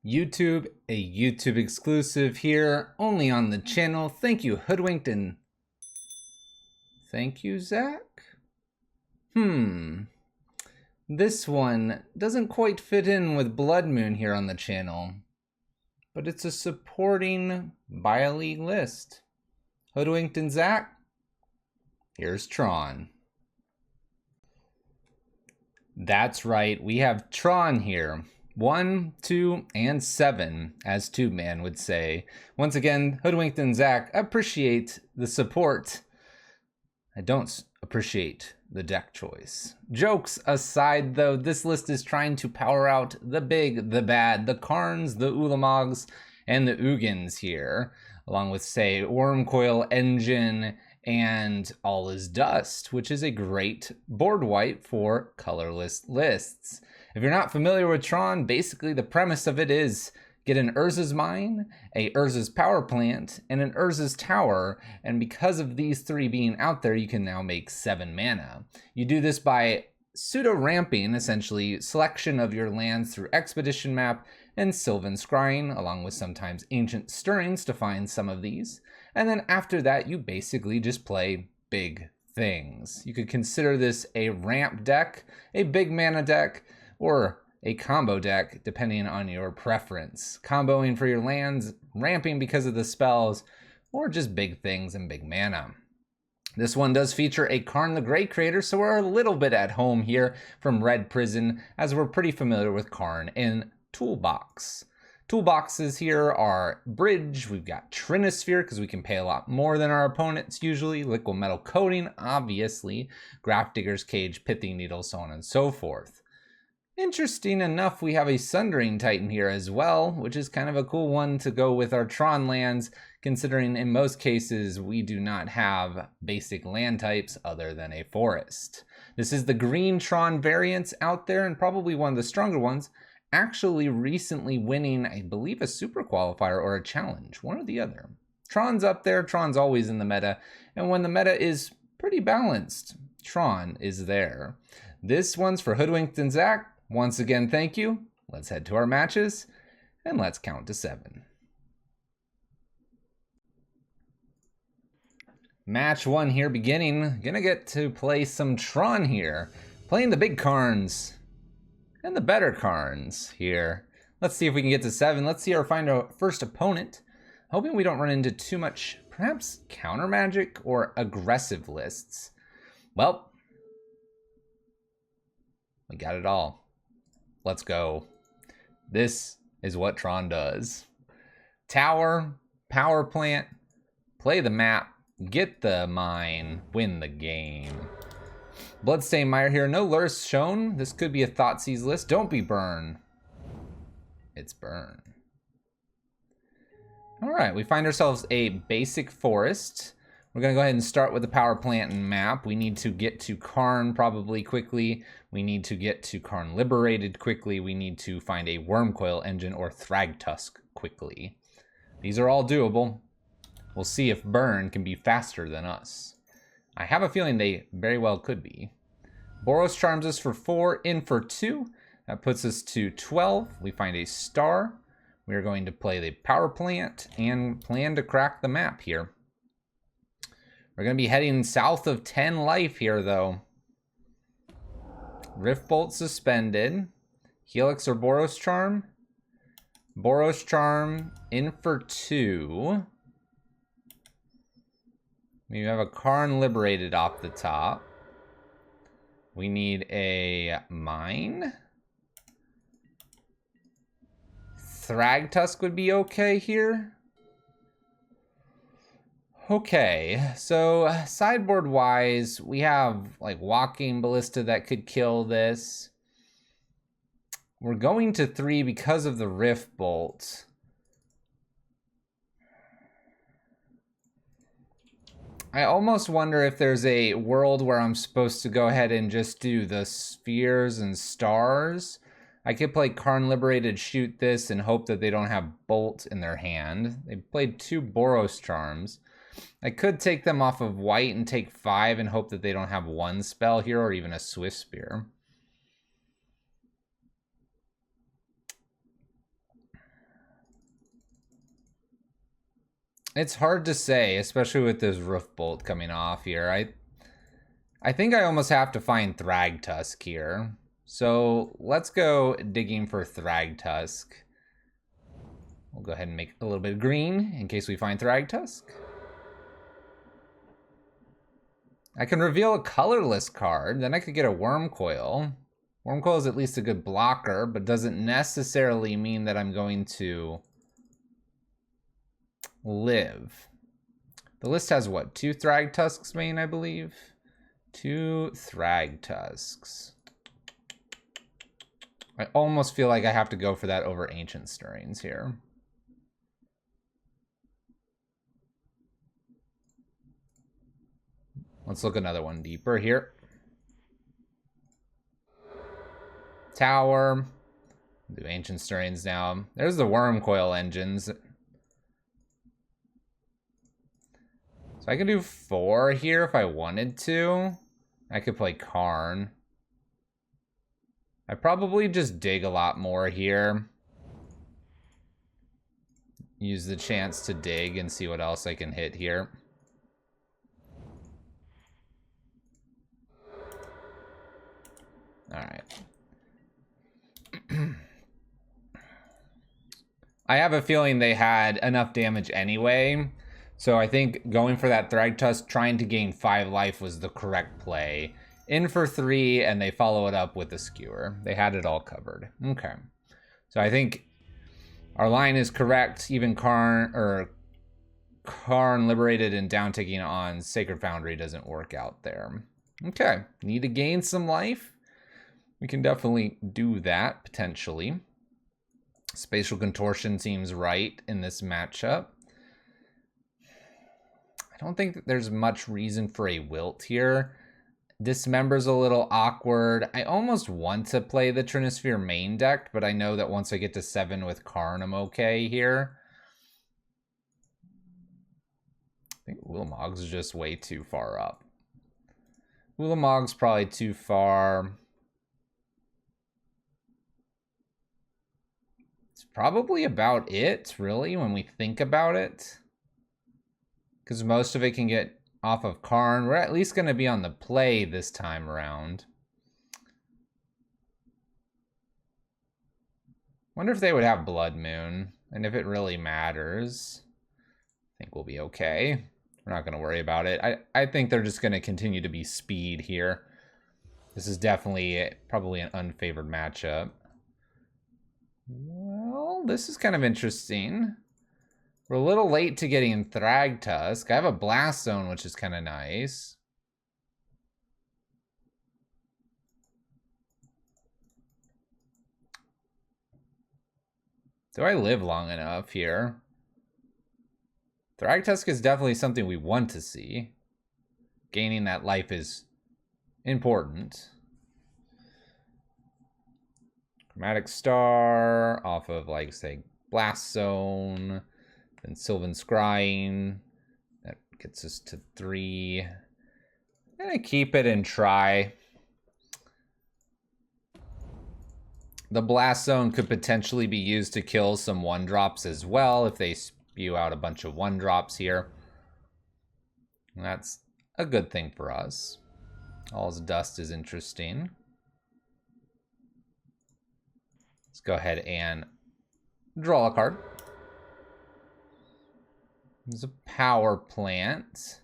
YouTube, a YouTube exclusive here, only on the channel. Thank you, Hoodwinked, and thank you, Zach. This one doesn't quite fit in with Blood Moon here on the channel, but it's a supporting BioLeague list. Hoodwinked and Zach, here's Tron. That's right, we have Tron here. 1, 2, and 7, as TubeMan would say. Once again, Hoodwinked and Zach, appreciate the support. I don't appreciate the deck choice. Jokes aside, though, this list is trying to power out the big, the bad, the Karns, the Ulamogs, and the Ugins here, along with, say, Wormcoil Engine and All Is Dust, which is a great board wipe for colorless lists. If you're not familiar with Tron, basically the premise of it is get an Urza's Mine, a Urza's Power Plant, and an Urza's Tower, and because of these three being out there, you can now make 7 mana. You do this by pseudo-ramping, essentially, selection of your lands through Expedition Map and Sylvan Scrying, along with sometimes Ancient Stirrings to find some of these. And then after that, you basically just play big things. You could consider this a ramp deck, a big mana deck, or a combo deck, depending on your preference. Comboing for your lands, ramping because of the spells, or just big things and big mana. This one does feature a Karn the Grey Creator, so we're a little bit at home here from Red Prison, as we're pretty familiar with Karn in Toolbox. Toolboxes here are Bridge, we've got Trinisphere, because we can pay a lot more than our opponents usually, Liquid Metal Coating, obviously, Grafdigger's Cage, Pithing Needle, so on and so forth. Interesting enough, we have a Sundering Titan here as well, which is kind of a cool one to go with our Tron lands, considering in most cases we do not have basic land types other than a forest. This is the green Tron variants out there, and probably one of the stronger ones, actually recently winning, I believe, a super qualifier or a challenge, one or the other. Tron's up there, Tron's always in the meta, and when the meta is pretty balanced, Tron is there. This one's for Hoodwinked and Zach. Once again, thank you. Let's head to our matches, and let's count to 7. Match 1 here beginning. Gonna get to play some Tron here. Playing the big Karns and the better Karns here. Let's see if we can get to 7. Let's see our first opponent. Hoping we don't run into too much, perhaps counter magic or aggressive lists. Well, we got it all. Let's go. This is what Tron does. Tower, power plant, play the map, get the mine, win the game. Bloodstained Mire here, no lures shown. This could be a Thoughtseize list. Don't be Burn. It's Burn. All right, we find ourselves a basic forest. We're gonna go ahead and start with the power plant and map. We need to get to Karn probably quickly. We need to get to Karn Liberated quickly. We need to find a Wormcoil Engine or Thragtusk quickly. These are all doable. We'll see if Burn can be faster than us. I have a feeling they very well could be. Boros charms us for 4, in for 2. That puts us to 12. We find a star. We are going to play the power plant and plan to crack the map here. We're going to be heading south of 10 life here, though. Riftbolt suspended. Helix or Boros Charm? Boros Charm in for 2. We have a Karn Liberated off the top. We need a Mine. Thragtusk would be okay here. Okay, so sideboard-wise, we have like Walking Ballista that could kill this. We're going to 3 because of the Riftbolt. I almost wonder if there's a world where I'm supposed to go ahead and just do the spheres and stars. I could play Karn Liberated, shoot this, and hope that they don't have Bolt in their hand. They played 2 Boros Charms. I could take them off of white and take 5 and hope that they don't have 1 spell here or even a Swift Spear. It's hard to say, especially with this roof bolt coming off here. I think I almost have to find Thragtusk here. So let's go digging for Thragtusk. We'll go ahead and make a little bit of green in case we find Thragtusk. I can reveal a colorless card, then I could get a Wormcoil. Wormcoil is at least a good blocker, but doesn't necessarily mean that I'm going to live. The list has what, 2 Thragtusks main, I believe? 2 Thragtusks. I almost feel like I have to go for that over Ancient Stirrings here. Let's look another one deeper here. Tower. Do Ancient Stirrings now. There's the Wormcoil engines. So I can do 4 here if I wanted to. I could play Karn. I probably just dig a lot more here. Use the chance to dig and see what else I can hit here. All right. I have a feeling they had enough damage anyway. So I think going for that Thragtusk, trying to gain 5 life was the correct play. In for 3, and they follow it up with a Skewer. They had it all covered. Okay. So I think our line is correct. Even Karn liberated and down ticking on Sacred Foundry doesn't work out there. Okay. Need to gain some life. We can definitely do that, potentially. Spatial Contortion seems right in this matchup. I don't think that there's much reason for a Wilt here. Dismember's a little awkward. I almost want to play the Trinisphere main deck, but I know that once I get to 7 with Karn, I'm okay here. I think Ulamog's just way too far up. Ulamog's probably too far. It's probably about it, really, when we think about it. Because most of it can get off of Karn. We're at least going to be on the play this time around. Wonder if they would have Blood Moon. And if it really matters, I think we'll be okay. We're not going to worry about it. I think they're just going to continue to be speed here. This is definitely probably an unfavored matchup. Well, this is kind of interesting. We're a little late to getting Thragtusk. I have a Blast Zone, which is kind of nice. Do I live long enough here? Thragtusk is definitely something we want to see. Gaining that life is important. Chromatic Star off of, like, say, Blast Zone. Then Sylvan Scrying. That gets us to 3. I'm gonna keep it and try. The Blast Zone could potentially be used to kill some 1-drops as well if they spew out a bunch of 1-drops here. And that's a good thing for us. All's Dust is interesting. Let's go ahead and draw a card. There's a Power Plant.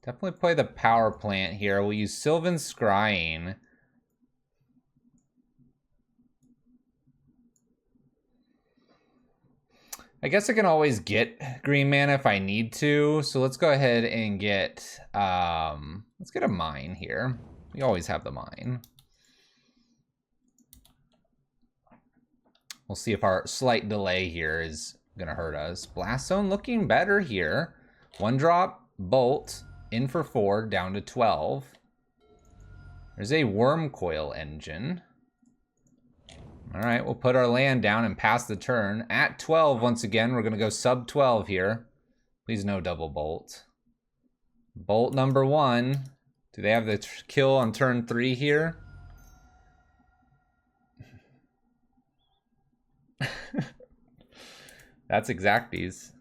Definitely play the Power Plant here. We'll use Sylvan Scrying. I guess I can always get green mana if I need to. So let's go ahead and get, let's get a Mine here. We always have the Mine. We'll see if our slight delay here is going to hurt us. Blast Zone looking better here. 1-drop, Bolt, in for 4, down to 12. There's a Wormcoil engine. All right, we'll put our land down and pass the turn. At 12, once again, we're going to go sub 12 here. Please no double Bolt. Bolt number 1. Do they have the kill on turn 3 here? That's exacties.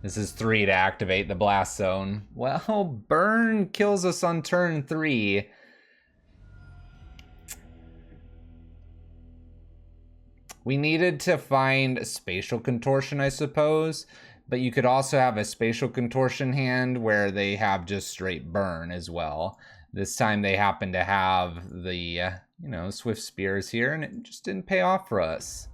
This is 3 to activate the blast zone. Well, burn kills us on turn 3. We needed to find spatial contortion, I suppose, but you could also have a spatial contortion hand where they have just straight burn as well. This time they happen to have the, you know, Swift Spears here, and it just didn't pay off for us.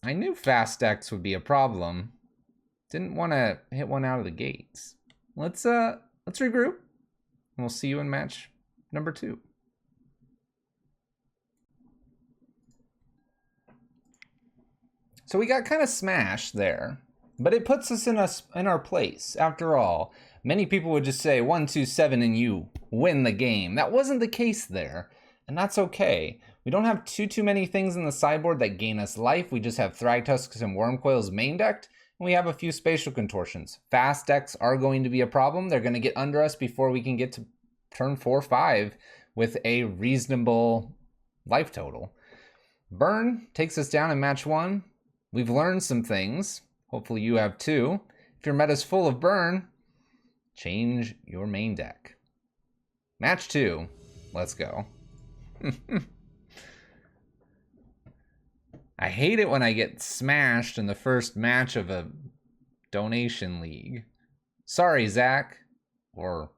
I knew Fast X would be a problem. Didn't want to hit one out of the gates. Let's regroup, and we'll see you in match number 2. So we got kind of smashed there, but it puts us in our place. After all, many people would just say 1, 2, 7 and you win the game. That wasn't the case there, and that's okay. We don't have too many things in the sideboard that gain us life. We just have Thragtusks and Wormcoils main decked, and we have a few spatial contortions. Fast decks are going to be a problem. They're going to get under us before we can get to turn 4, 5 with a reasonable life total. Burn takes us down in match 1. We've learned some things. Hopefully you have too. If your meta's full of burn, change your main deck. Match 2. Let's go. I hate it when I get smashed in the first match of a donation league. Sorry, Zach. Or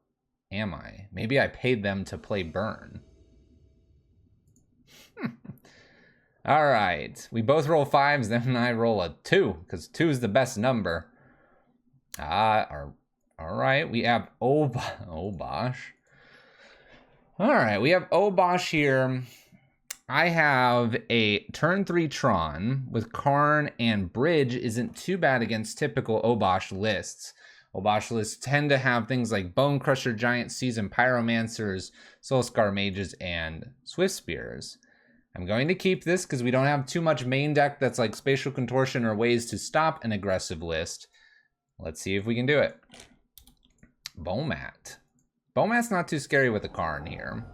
am I? Maybe I paid them to play burn. All right, we both roll 5s, then I roll a 2, because 2 is the best number. All right, we have Obosh. All right, we have Obosh here. I have a turn 3 Tron with Karn and Bridge isn't too bad against typical Obosh lists. Obosh lists tend to have things like Bone Crusher, Giant Season, Pyromancers, Soulscar Mages, and Swift Spears. I'm going to keep this because we don't have too much main deck that's like Spatial Contortion or ways to stop an aggressive list. Let's see if we can do it. Bomat. Bomat's not too scary with the Karn here.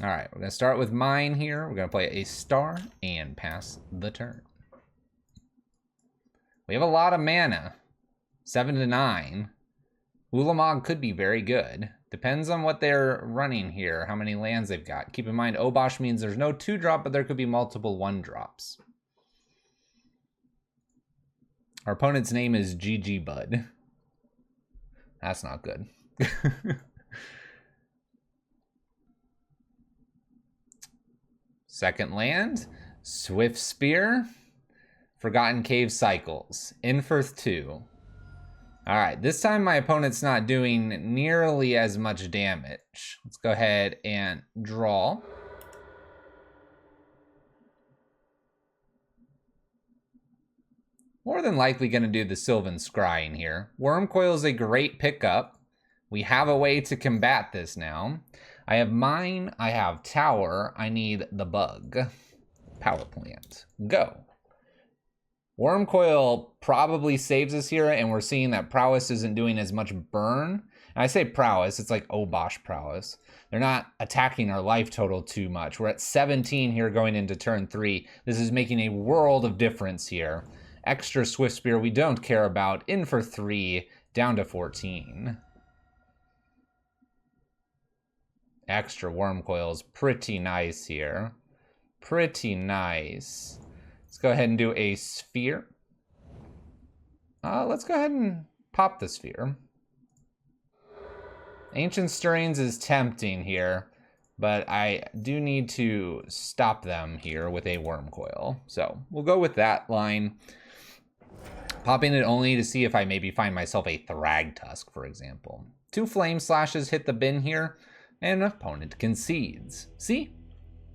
All right, we're going to start with mine here. We're going to play a star and pass the turn. We have a lot of mana. 7 to 9. Ulamog could be very good. Depends on what they're running here, how many lands they've got. Keep in mind, Obosh means there's no 2-drop, but there could be multiple 1-drops. Our opponent's name is GG Bud. That's not good. Second land, Swift Spear, Forgotten Cave Cycles, Infirth 2. All right, this time my opponent's not doing nearly as much damage. Let's go ahead and draw. More than likely going to do the Sylvan Scrying here. Wormcoil is a great pickup. We have a way to combat this now. I have mine, I have tower, I need the bug. Power plant, go. Wormcoil probably saves us here, and we're seeing that prowess isn't doing as much burn. And I say prowess, it's like Obosh prowess. They're not attacking our life total too much. We're at 17 here going into turn 3. This is making a world of difference here. Extra Swift Spear we don't care about. In for 3, down to 14. Extra Wormcoil is pretty nice here. Pretty nice. Let's go ahead and do a sphere. Let's go ahead and pop the sphere. Ancient Stirrings is tempting here, but I do need to stop them here with a Wormcoil. So we'll go with that line. Popping it only to see if I maybe find myself a Thragtusk, for example. 2 Flame Slashes hit the bin here, and opponent concedes. See?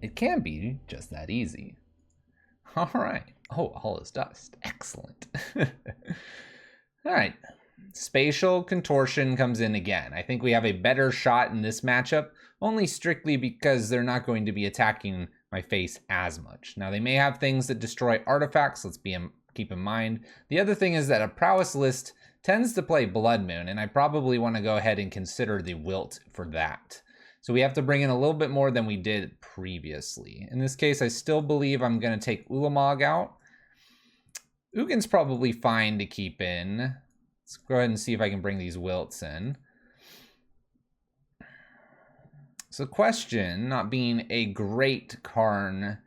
It can be just that easy. All right. Oh, all is dust. Excellent. All right. Spatial Contortion comes in again. I think we have a better shot in this matchup, only strictly because they're not going to be attacking my face as much. Now, they may have things that destroy artifacts. Let's keep in mind. The other thing is that a prowess list tends to play Blood Moon, and I probably want to go ahead and consider the Wilt for that. So we have to bring in a little bit more than we did previously. In this case, I still believe I'm going to take Ulamog out. Ugin's probably fine to keep in. Let's go ahead and see if I can bring these wilts in. So the question, not being a great Karn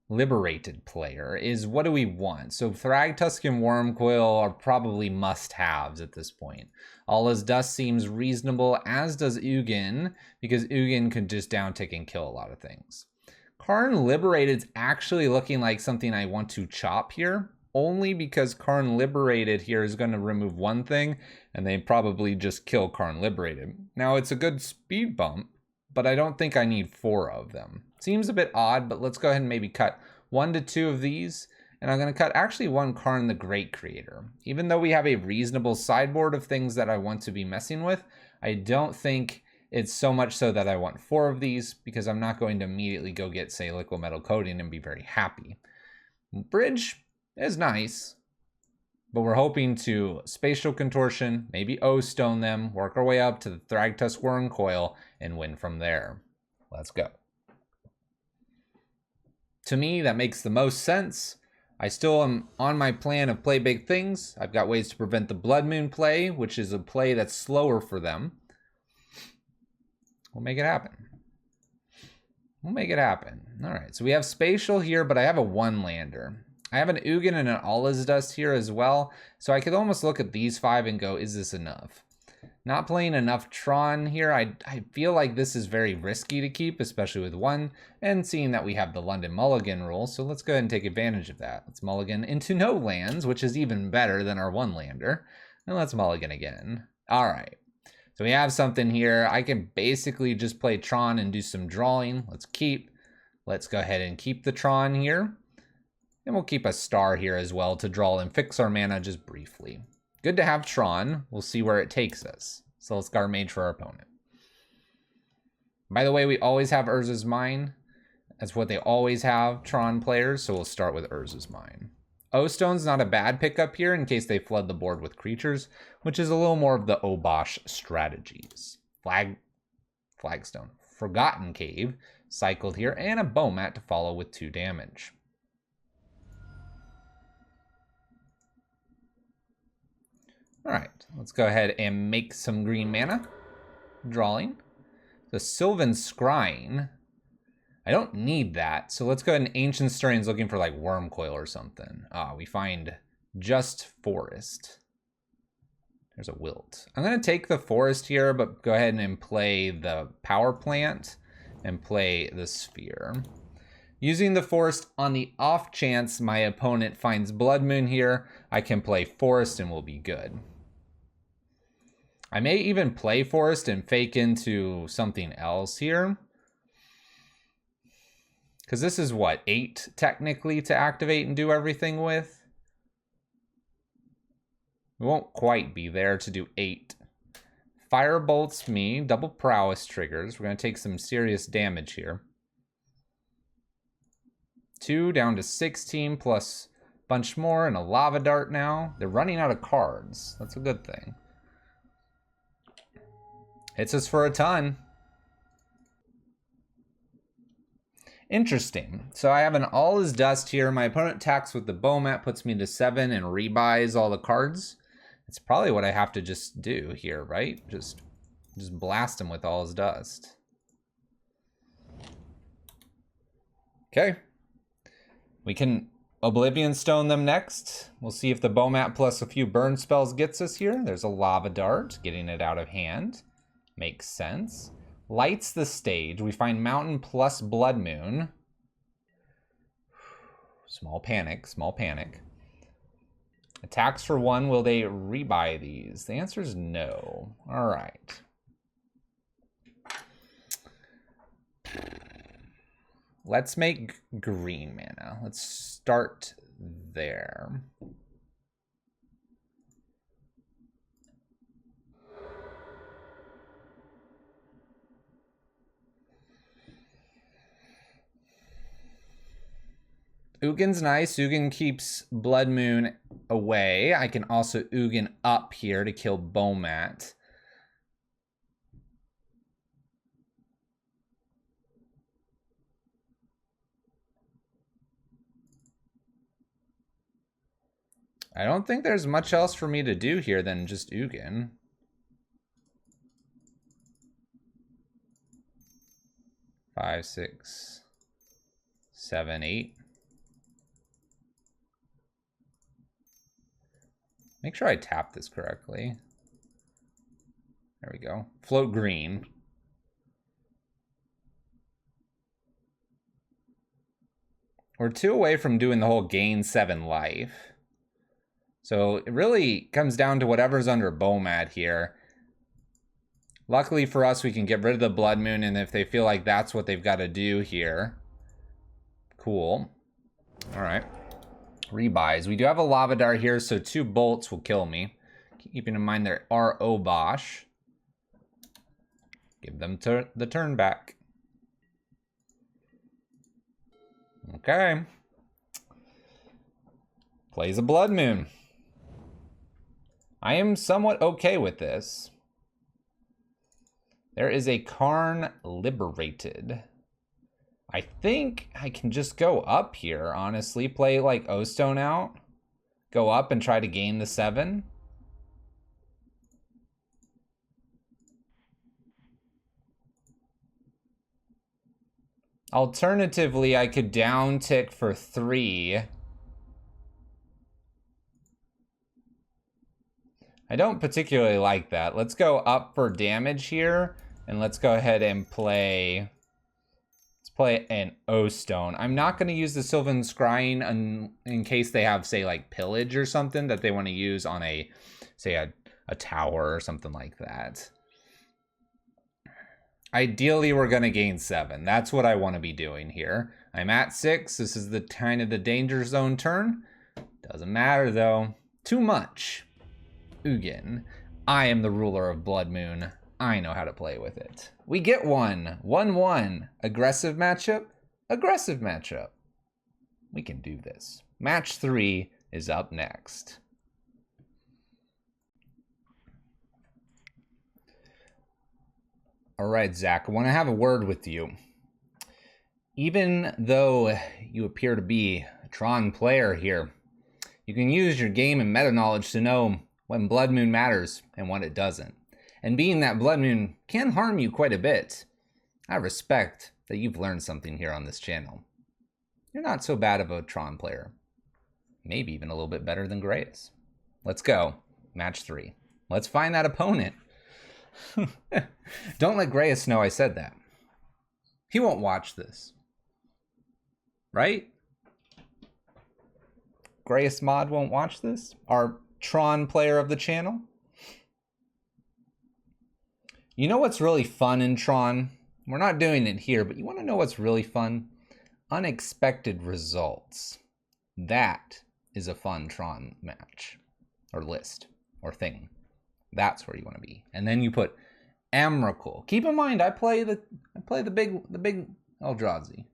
liberated player, is what do we want? So Thragtusk and Wormcoil are probably must-haves at this point. All Is Dust seems reasonable, as does Ugin, because Ugin could just downtick and kill a lot of things. Karn Liberated's actually looking like something I want to chop here, only because Karn Liberated here is going to remove one thing, and they probably just kill Karn Liberated. Now, it's a good speed bump, but I don't think I need 4 of them. Seems a bit odd, but let's go ahead and maybe cut 1 to 2 of these. And I'm going to cut actually 1 Karn the Great Creator. Even though we have a reasonable sideboard of things that I want to be messing with, I don't think it's so much so that I want 4 of these, because I'm not going to immediately go get, say, Liquid Metal Coating and be very happy. Bridge is nice, but we're hoping to Spatial Contortion, maybe O-Stone them, work our way up to the Thragtusk Wormcoil, and win from there. Let's go. To me, that makes the most sense. I still am on my plan of play big things. I've got ways to prevent the Blood Moon play, which is a play that's slower for them. We'll make it happen. We'll make it happen. All right, so we have Spatial here, but I have a 1-lander. I have an Ugin and an All Is Dust here as well, so I could almost look at these 5 and go, is this enough? Not playing enough Tron here. I feel like this is very risky to keep, especially with 1, and seeing that we have the London Mulligan rule, so let's go ahead and take advantage of that. Let's Mulligan into no lands, which is even better than our 1-lander, and let's Mulligan again. All right, so we have something here. I can basically just play Tron and do some drawing. Let's keep. Let's go ahead and keep the Tron here. And we'll keep a star here as well to draw and fix our mana just briefly. Good to have Tron. We'll see where it takes us. So let's Scar Mage for our opponent. By the way, we always have Urza's Mine. That's what they always have, Tron players. So we'll start with Urza's Mine. O-Stone's not a bad pickup here in case they flood the board with creatures, which is a little more of the Obosh strategies. Flagstone. Forgotten Cave. Cycled here. And a Bomat to follow with 2 damage. All right, let's go ahead and make some green mana. Drawing. The Sylvan Scrying. I don't need that, so let's go ahead and Ancient Stirring's looking for like Wormcoil or something. We find just Forest. There's a Wilt. I'm going to take the Forest here, but go ahead and play the Power Plant and play the Sphere. Using the Forest on the off chance my opponent finds Blood Moon here, I can play Forest and we'll be good. I may even play Forest and fake into something else here. Because this is what, 8 technically to activate and do everything with? We won't quite be there to do 8. Firebolts me, double prowess triggers. We're going to take some serious damage here. 2 down to 16 plus a bunch more and a lava dart now. They're running out of cards. That's a good thing. Hits us for a ton. Interesting. So I have an All Is Dust here. My opponent attacks with the Bomat, puts me to 7 and rebuys all the cards. It's probably what I have to just do here, right? Just blast him with All Is Dust. Okay. We can Oblivion Stone them next. We'll see if the Bomat plus a few burn spells gets us here. There's a Lava Dart, getting it out of hand. Makes sense. Lights the stage. We find Mountain plus Blood Moon. Small panic, small panic. Attacks for 1. Will they rebuy these? The answer is no. All right. Let's make green mana. Let's start there. Ugin's nice. Ugin keeps Blood Moon away. I can also Ugin up here to kill Bomat. I don't think there's much else for me to do here than just Ugin. 5, 6, 7, 8. Make sure I tap this correctly. There we go. Float green. We're 2 away from doing the whole gain 7 life. So it really comes down to whatever's under Bomat here. Luckily for us, we can get rid of the Blood Moon, and if they feel like that's what they've got to do here. Cool. All right. Rebuys. We do have a Lava Dart here, so 2 bolts will kill me. Keeping in mind there are Obosh. Give them the turn back. Okay. Plays a Blood Moon. I am somewhat okay with this. There is a Karn Liberated. I think I can just go up here, honestly. Play like O-Stone out. Go up and try to gain the 7. Alternatively, I could down tick for 3. I don't particularly like that. Let's go up for damage here, and let's go ahead and play... Let's play an O-Stone. I'm not going to use the Sylvan Scrying in case they have, say, like Pillage or something that they want to use on a, say, a tower or something like that. Ideally, we're going to gain 7. That's what I want to be doing here. I'm at 6. This is the kind of the danger zone turn. Doesn't matter, though. Too much. Ugin. I am the ruler of Blood Moon. I know how to play with it. We get 1. 1-1. Aggressive matchup. Aggressive matchup. We can do this. Match 3 is up next. All right, Zach, I want to have a word with you. Even though you appear to be a Tron player here, you can use your game and meta knowledge to know when Blood Moon matters and when it doesn't. And being that Blood Moon can harm you quite a bit, I respect that you've learned something here on this channel. You're not so bad of a Tron player. Maybe even a little bit better than Grayus. Let's go. Match 3. Let's find that opponent. Don't let Grayus know I said that. He won't watch this. Right? Grayus Mod won't watch this? Our Tron player of the channel? You know what's really fun in Tron? We're not doing it here, but you want to know what's really fun? Unexpected results. That is a fun Tron match. Or list. Or thing. That's where you want to be. And then you put Emrakul. Keep in mind, I play the big Eldrazi. I'm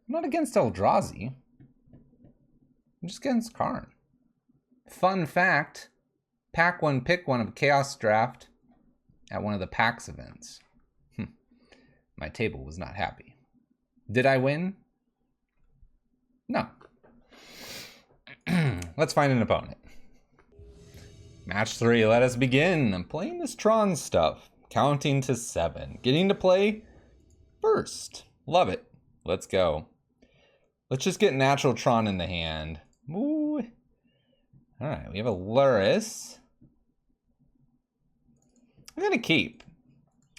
not against Eldrazi. I'm just against Karn. Fun fact, pack 1, pick 1 of Chaos Draft at one of the PAX events. My table was not happy. Did I win? No. Let's find an opponent. Match 3, let us begin. I'm playing this Tron stuff. Counting to 7. Getting to play first. Love it. Let's go. Let's just get natural Tron in the hand. Ooh. Alright, we have a Luris. I'm going to keep.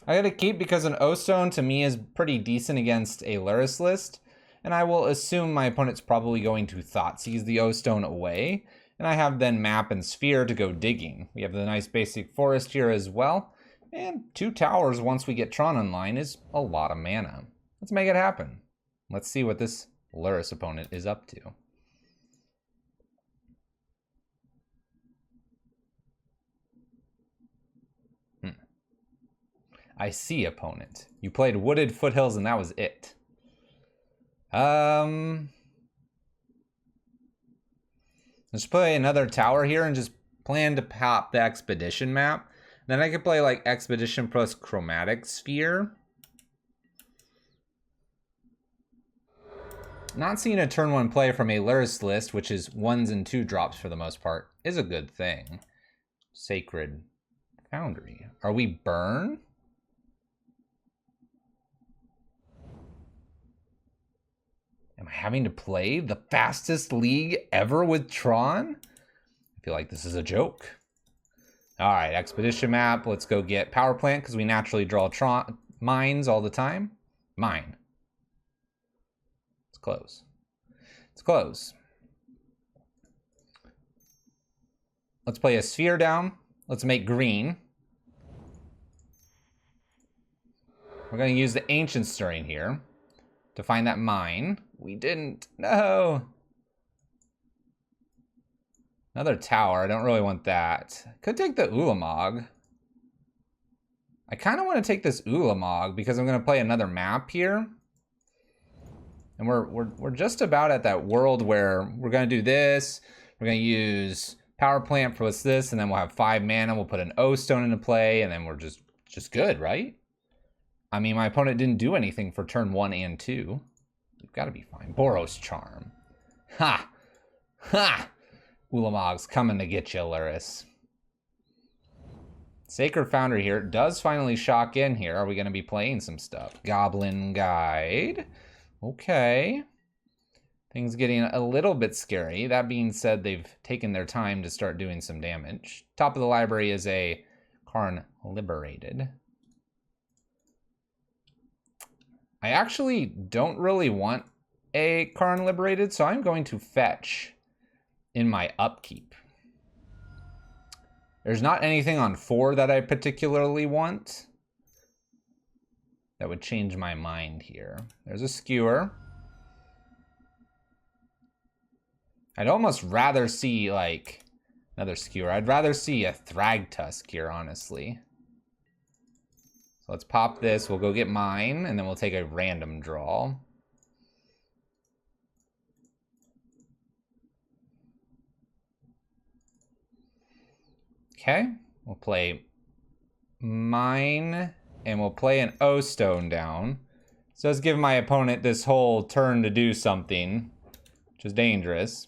I got to keep because an O-Stone to me is pretty decent against a Luris list. And I will assume my opponent's probably going to Thoughtseize the O-Stone away. And I have then Map and Sphere to go digging. We have the nice basic forest here as well. And 2 towers once we get Tron online is a lot of mana. Let's make it happen. Let's see what this Luris opponent is up to. I see opponent. You played Wooded Foothills and that was it. Let's play another tower here and just plan to pop the Expedition map. Then I could play like Expedition plus Chromatic Sphere. Not seeing a turn 1 play from a Luris list, which is 1s and 2 drops for the most part, is a good thing. Sacred Foundry. Are we burn? Am I having to play the fastest league ever with Tron? I feel like this is a joke. All right, expedition map. Let's go get power plant because we naturally draw Tron mines all the time. Mine. It's close. It's close. Let's play a sphere down. Let's make green. We're going to use the ancient stirring here to find that mine. We didn't. No. Another tower. I don't really want that. Could take the Ulamog. I kind of want to take this Ulamog because I'm going to play another map here. And we're just about at that world where we're going to do this. We're going to use power plant for what's this, and then we'll have 5 mana. We'll put an O stone into play, and then we're just good, right? I mean, my opponent didn't do anything for turn 1 and 2. We've got to be fine. Boros Charm. Ha! Ha! Ulamog's coming to get you, Luris. Sacred Foundry here does finally shock in here. Are we going to be playing some stuff? Goblin Guide. Okay. Things getting a little bit scary. That being said, they've taken their time to start doing some damage. Top of the library is a Karn Liberated. I actually don't really want a Karn Liberated, so I'm going to fetch in my upkeep. There's not anything on 4 that I particularly want that would change my mind here. There's a Skewer. I'd almost rather see, like, another Skewer. I'd rather see a Thragtusk here, honestly. So let's pop this. We'll go get mine, and then we'll take a random draw. Okay, we'll play mine, and we'll play an O stone down. So let's give my opponent this whole turn to do something, which is dangerous.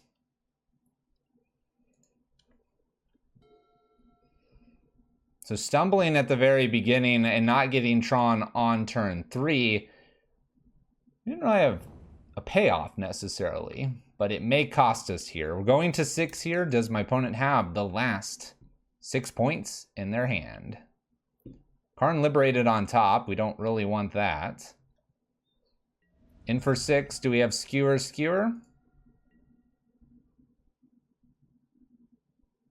So stumbling at the very beginning and not getting Tron on turn 3, we didn't really have a payoff necessarily, but it may cost us here. We're going to 6 here. Does my opponent have the last 6 points in their hand? Karn Liberated on top. We don't really want that. In for 6. Do we have Skewer?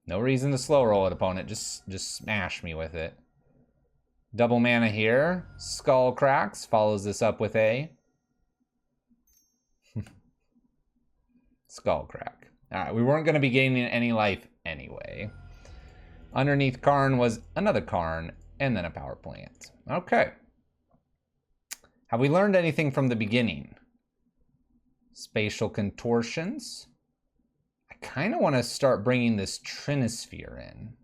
No reason to slow roll it, opponent. Just smash me with it. Double mana here. Skull Cracks follows this up with a Skull Crack. All right, we weren't going to be gaining any life anyway. Underneath Karn was another Karn and then a power plant. Okay. Have we learned anything from the beginning? Spatial Contortions. I kind of want to start bringing this Trinisphere in.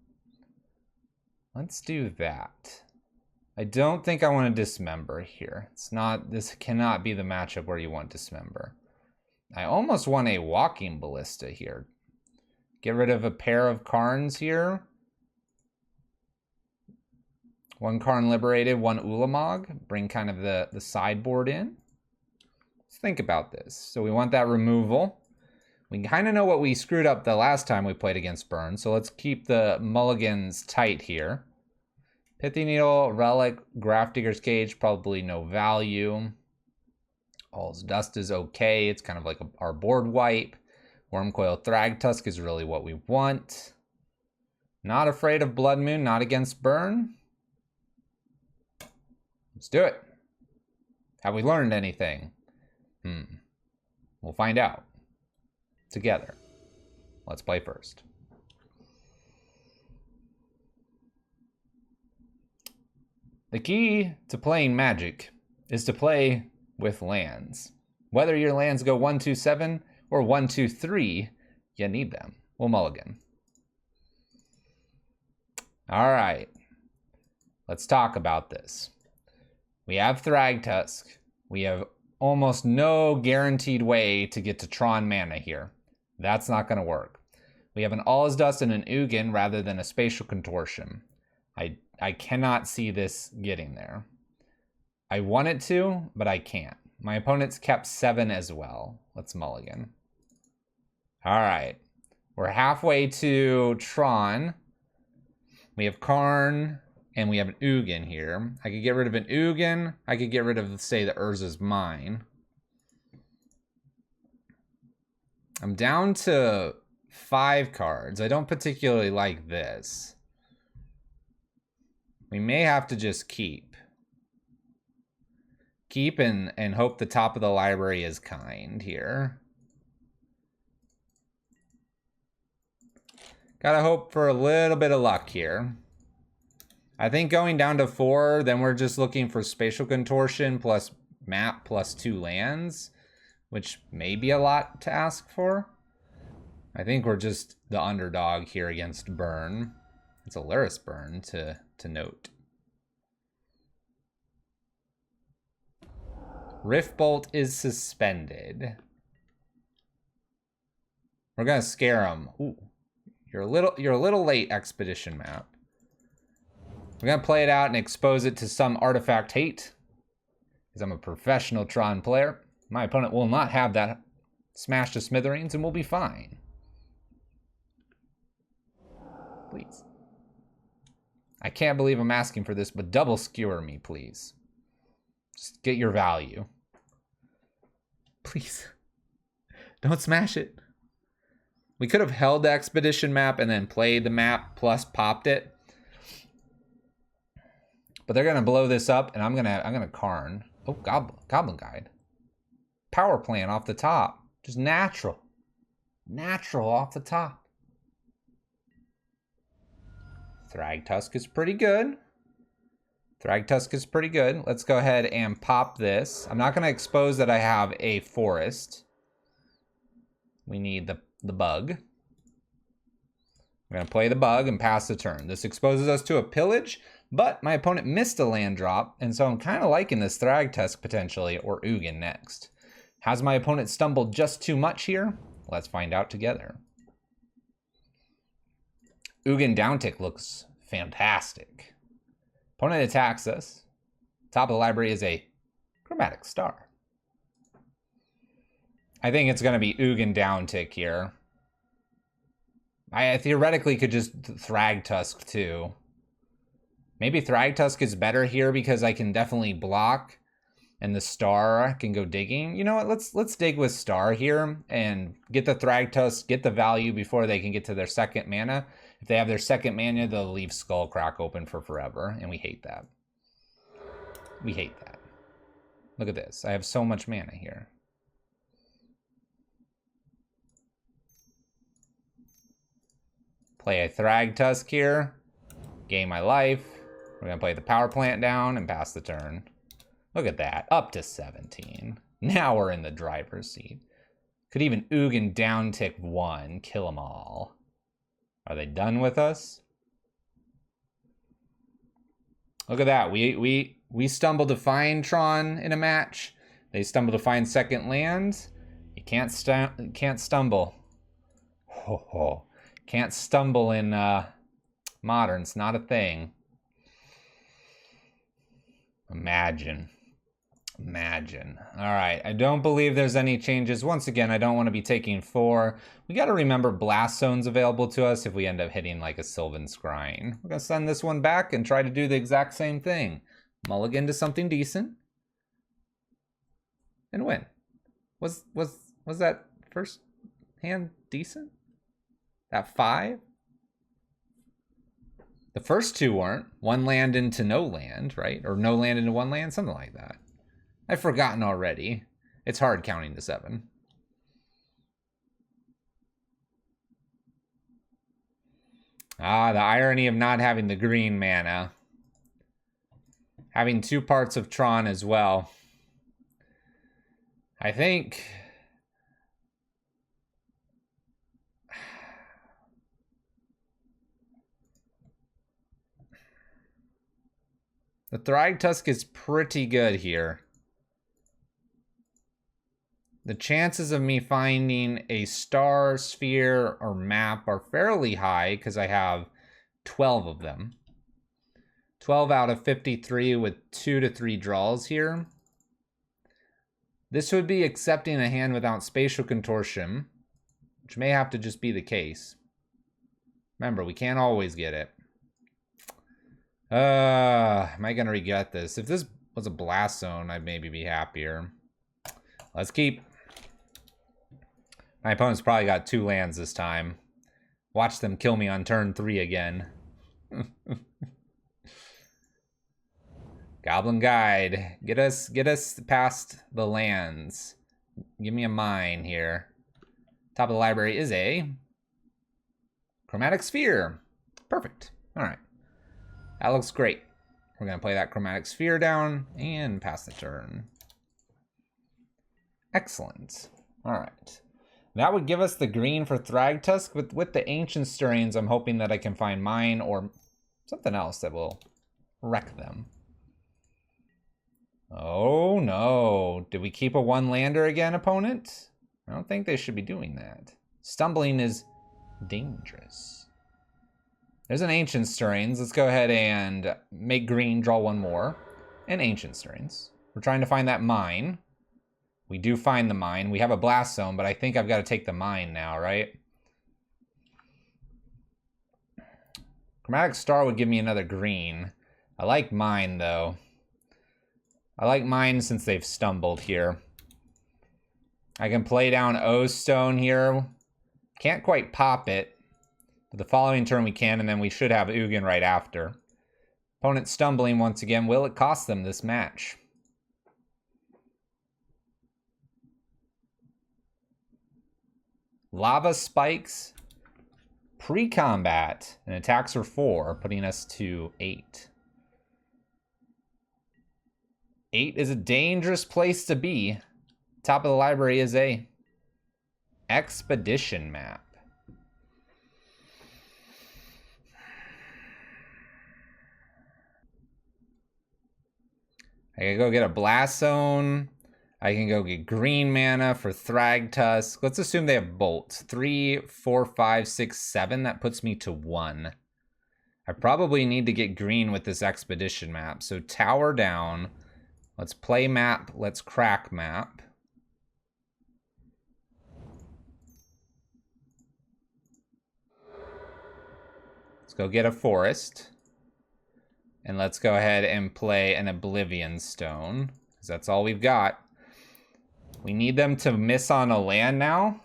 Let's do that. I don't think I want to Dismember here. This cannot be the matchup where you want Dismember. I almost want a Walking Ballista here. Get rid of a pair of Karns here. 1 Karn Liberated, 1 Ulamog. Bring kind of the sideboard in. Let's think about this. So we want that removal. We kind of know what we screwed up the last time we played against Burn, so let's keep the mulligans tight here. Pithy Needle, Relic, Grafdigger's Cage, probably no value. All's Dust is okay. It's kind of like our board wipe. Wormcoil Thragtusk is really what we want. Not afraid of Blood Moon, not against Burn. Let's do it. Have we learned anything? We'll find out. Together. Let's play first. The key to playing Magic is to play with lands. Whether your lands go 1-2-7 or 1-2-3, you need them. We'll mulligan. All right. Let's talk about this. We have Thragtusk. We have almost no guaranteed way to get to Tron mana here. That's not going to work. We have an All Is Dust and an Ugin rather than a Spatial Contortion. I cannot see this getting there. I want it to, but I can't. My opponent's kept 7 as well. Let's mulligan. All right. We're halfway to Tron. We have Karn, and we have an Ugin here. I could get rid of an Ugin. I could get rid of, say, the Urza's Mine. I'm down to 5 cards. I don't particularly like this. We may have to just keep. Keep and hope the top of the library is kind here. Gotta hope for a little bit of luck here. I think going down to 4, then we're just looking for Spatial Contortion plus map plus 2 lands, which may be a lot to ask for. I think we're just the underdog here against Burn. It's a Luris Burn to note. Rift Bolt is suspended. We're gonna scare him. Ooh, you're a little late, Expedition Map. We're gonna play it out and expose it to some artifact hate, because I'm a professional Tron player. My opponent will not have that smashed to smithereens, and we'll be fine. Please. I can't believe I'm asking for this, but double skewer me, please. Just get your value. Please. Don't smash it. We could have held the Expedition Map and then played the map plus popped it. But they're gonna blow this up, and I'm gonna Karn. Oh, Goblin Guide. Power plant off the top. Just natural. Natural off the top. Thragtusk is pretty good. Thragtusk is pretty good. Let's go ahead and pop this. I'm not going to expose that I have a forest. We need the bug. We're going to play the bug and pass the turn. This exposes us to a pillage, but my opponent missed a land drop, and so I'm kind of liking this Thragtusk potentially, or Ugin next. Has my opponent stumbled just too much here? Let's find out together. Ugin downtick looks fantastic. Opponent attacks us. Top of the library is a Chromatic Star. I think it's going to be Ugin downtick here. I theoretically could just Thragtusk too. Maybe Thragtusk is better here because I can definitely block and the Star can go digging. You know what? Let's dig with Star here and get the Thragtusk, get the value before they can get to their second mana. If they have their second mana, they'll leave Skullcrack open for forever, and we hate that. We hate that. Look at this. I have so much mana here. Play a Thragtusk here. Gain my life. We're going to play the power plant down and pass the turn. Look at that. Up to 17. Now we're in the driver's seat. Could even Ugin downtick 1. Kill them all. Are they done with us? Look at that. We stumbled to find Tron in a match. They stumbled to find second land. You can't stumble. Ho ho. Can't stumble in Modern. It's not a thing. Imagine. All right, I don't believe there's any changes. Once again, I don't want to be taking 4. We got to remember Blast Zone's available to us if we end up hitting like a Sylvan Scrying. We're going to send this one back and try to do the exact same thing. Mulligan to something decent. And win. Was that first hand decent? That 5? The first 2 weren't. 1 land into no land, right? Or no land into 1 land, something like that. I've forgotten already. It's hard counting to 7. Ah, the irony of not having the green mana. Having 2 parts of Tron as well. I think... the Thragtusk is pretty good here. the chances of me finding a star, sphere, or map are fairly high because I have 12 of them. 12 out of 53 with 2 to 3 draws here. This would be accepting a hand without spatial contortion, which may have to just be the case. Remember, we can't always get it. Am I gonna regret this? If this was a blast zone, I'd maybe be happier. Let's keep. My opponent's probably got 2 lands this time. Watch them kill me on turn 3 again. Goblin Guide. Get us past the lands. Give me a mine here. Top of the library is a Chromatic Sphere. Perfect. Alright. That looks great. We're going to play that Chromatic Sphere down and pass the turn. Excellent. Alright. That would give us the green for Thragtusk. With the Ancient Stirrings, I'm hoping that I can find mine or something else that will wreck them. Oh no. Did we keep a 1-lander again, opponent? I don't think they should be doing that. Stumbling is dangerous. There's an Ancient Stirrings. Let's go ahead and make green, draw 1 more. And Ancient Stirrings. We're trying to find that mine. We do find the mine. We have a blast zone, but I think I've got to take the mine now, right? Chromatic Star would give me another green. I like mine, though. I like mine since they've stumbled here. I can play down O-Stone here. Can't quite pop it. But the following turn we can, and then we should have Ugin right after. Opponent stumbling once again. Will it cost them this match? Lava Spikes. Pre-combat. And attacks are 4, putting us to 8. 8 is a dangerous place to be. Top of the library is a Expedition map. I can go get a Blast Zone. I can go get green mana for Thragtusk. Let's assume they have bolts. 3, 4, 5, 6, 7. That puts me to 1. I probably need to get green with this Expedition map. So tower down. Let's play map. Let's crack map. Let's go get a forest. And let's go ahead and play an Oblivion Stone, because that's all we've got. We need them to miss on a land now,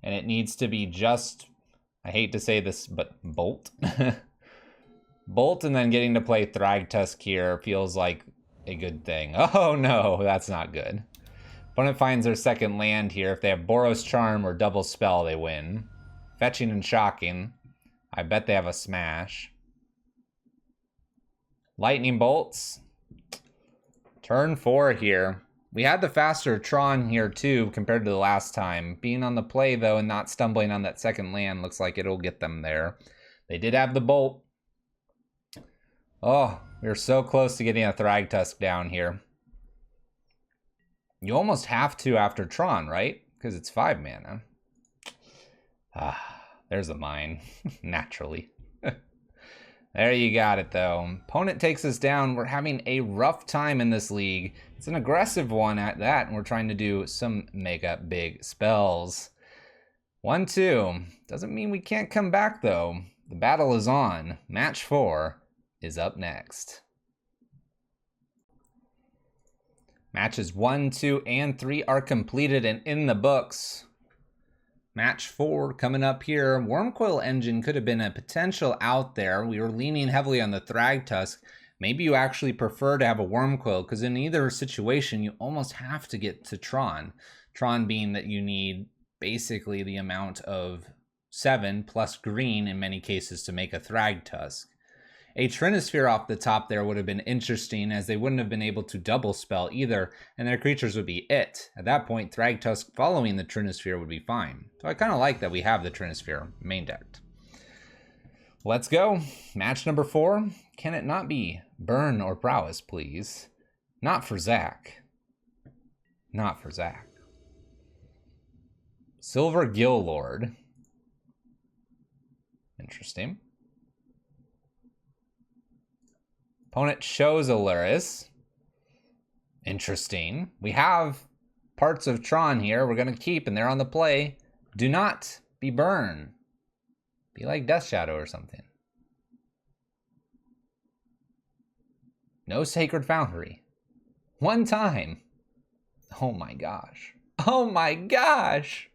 and it needs to be just, I hate to say this, but bolt. Bolt, and then getting to play Thragtusk here feels like a good thing. Oh no, that's not good. Opponent finds their second land here. If they have Boros Charm or Double Spell, they win. Fetching and Shocking. I bet they have a Smash. Lightning Bolts. Turn 4 here. We had the faster Tron here too compared to the last time. Being on the play though and not stumbling on that second land looks like it'll get them there. They did have the Bolt. Oh, we were so close to getting a Thragtusk down here. You almost have to after Tron, right? Because it's 5 mana. Ah, there's a mine. Naturally. There you got it, though. Opponent takes us down. We're having a rough time in this league. It's an aggressive one at that, and we're trying to do some mega big spells. 1-2. Doesn't mean we can't come back, though. The battle is on. Match 4 is up next. Matches 1, 2, and 3 are completed and in the books. Match 4 coming up here. Wormcoil Engine could have been a potential out there. We were leaning heavily on the Thragtusk. Maybe you actually prefer to have a Wormcoil, because in either situation, you almost have to get to Tron. Tron being that you need basically the amount of 7 plus green in many cases to make a Thragtusk. A Trinisphere off the top there would have been interesting, as they wouldn't have been able to double spell either, and their creatures would be it. At that point, Thragtusk following the Trinisphere would be fine. So I kind of like that we have the Trinisphere main decked. Let's go. Match number 4. Can it not be Burn or Prowess, please? Not for Zach. Not for Zach. Silver Gill Lord. Interesting. Opponent shows a Luris. Interesting. We have parts of Tron here we're going to keep, and they're on the play. Do not be burned. Be like Death Shadow or something. No Sacred Foundry. One time. Oh my gosh. Oh my gosh.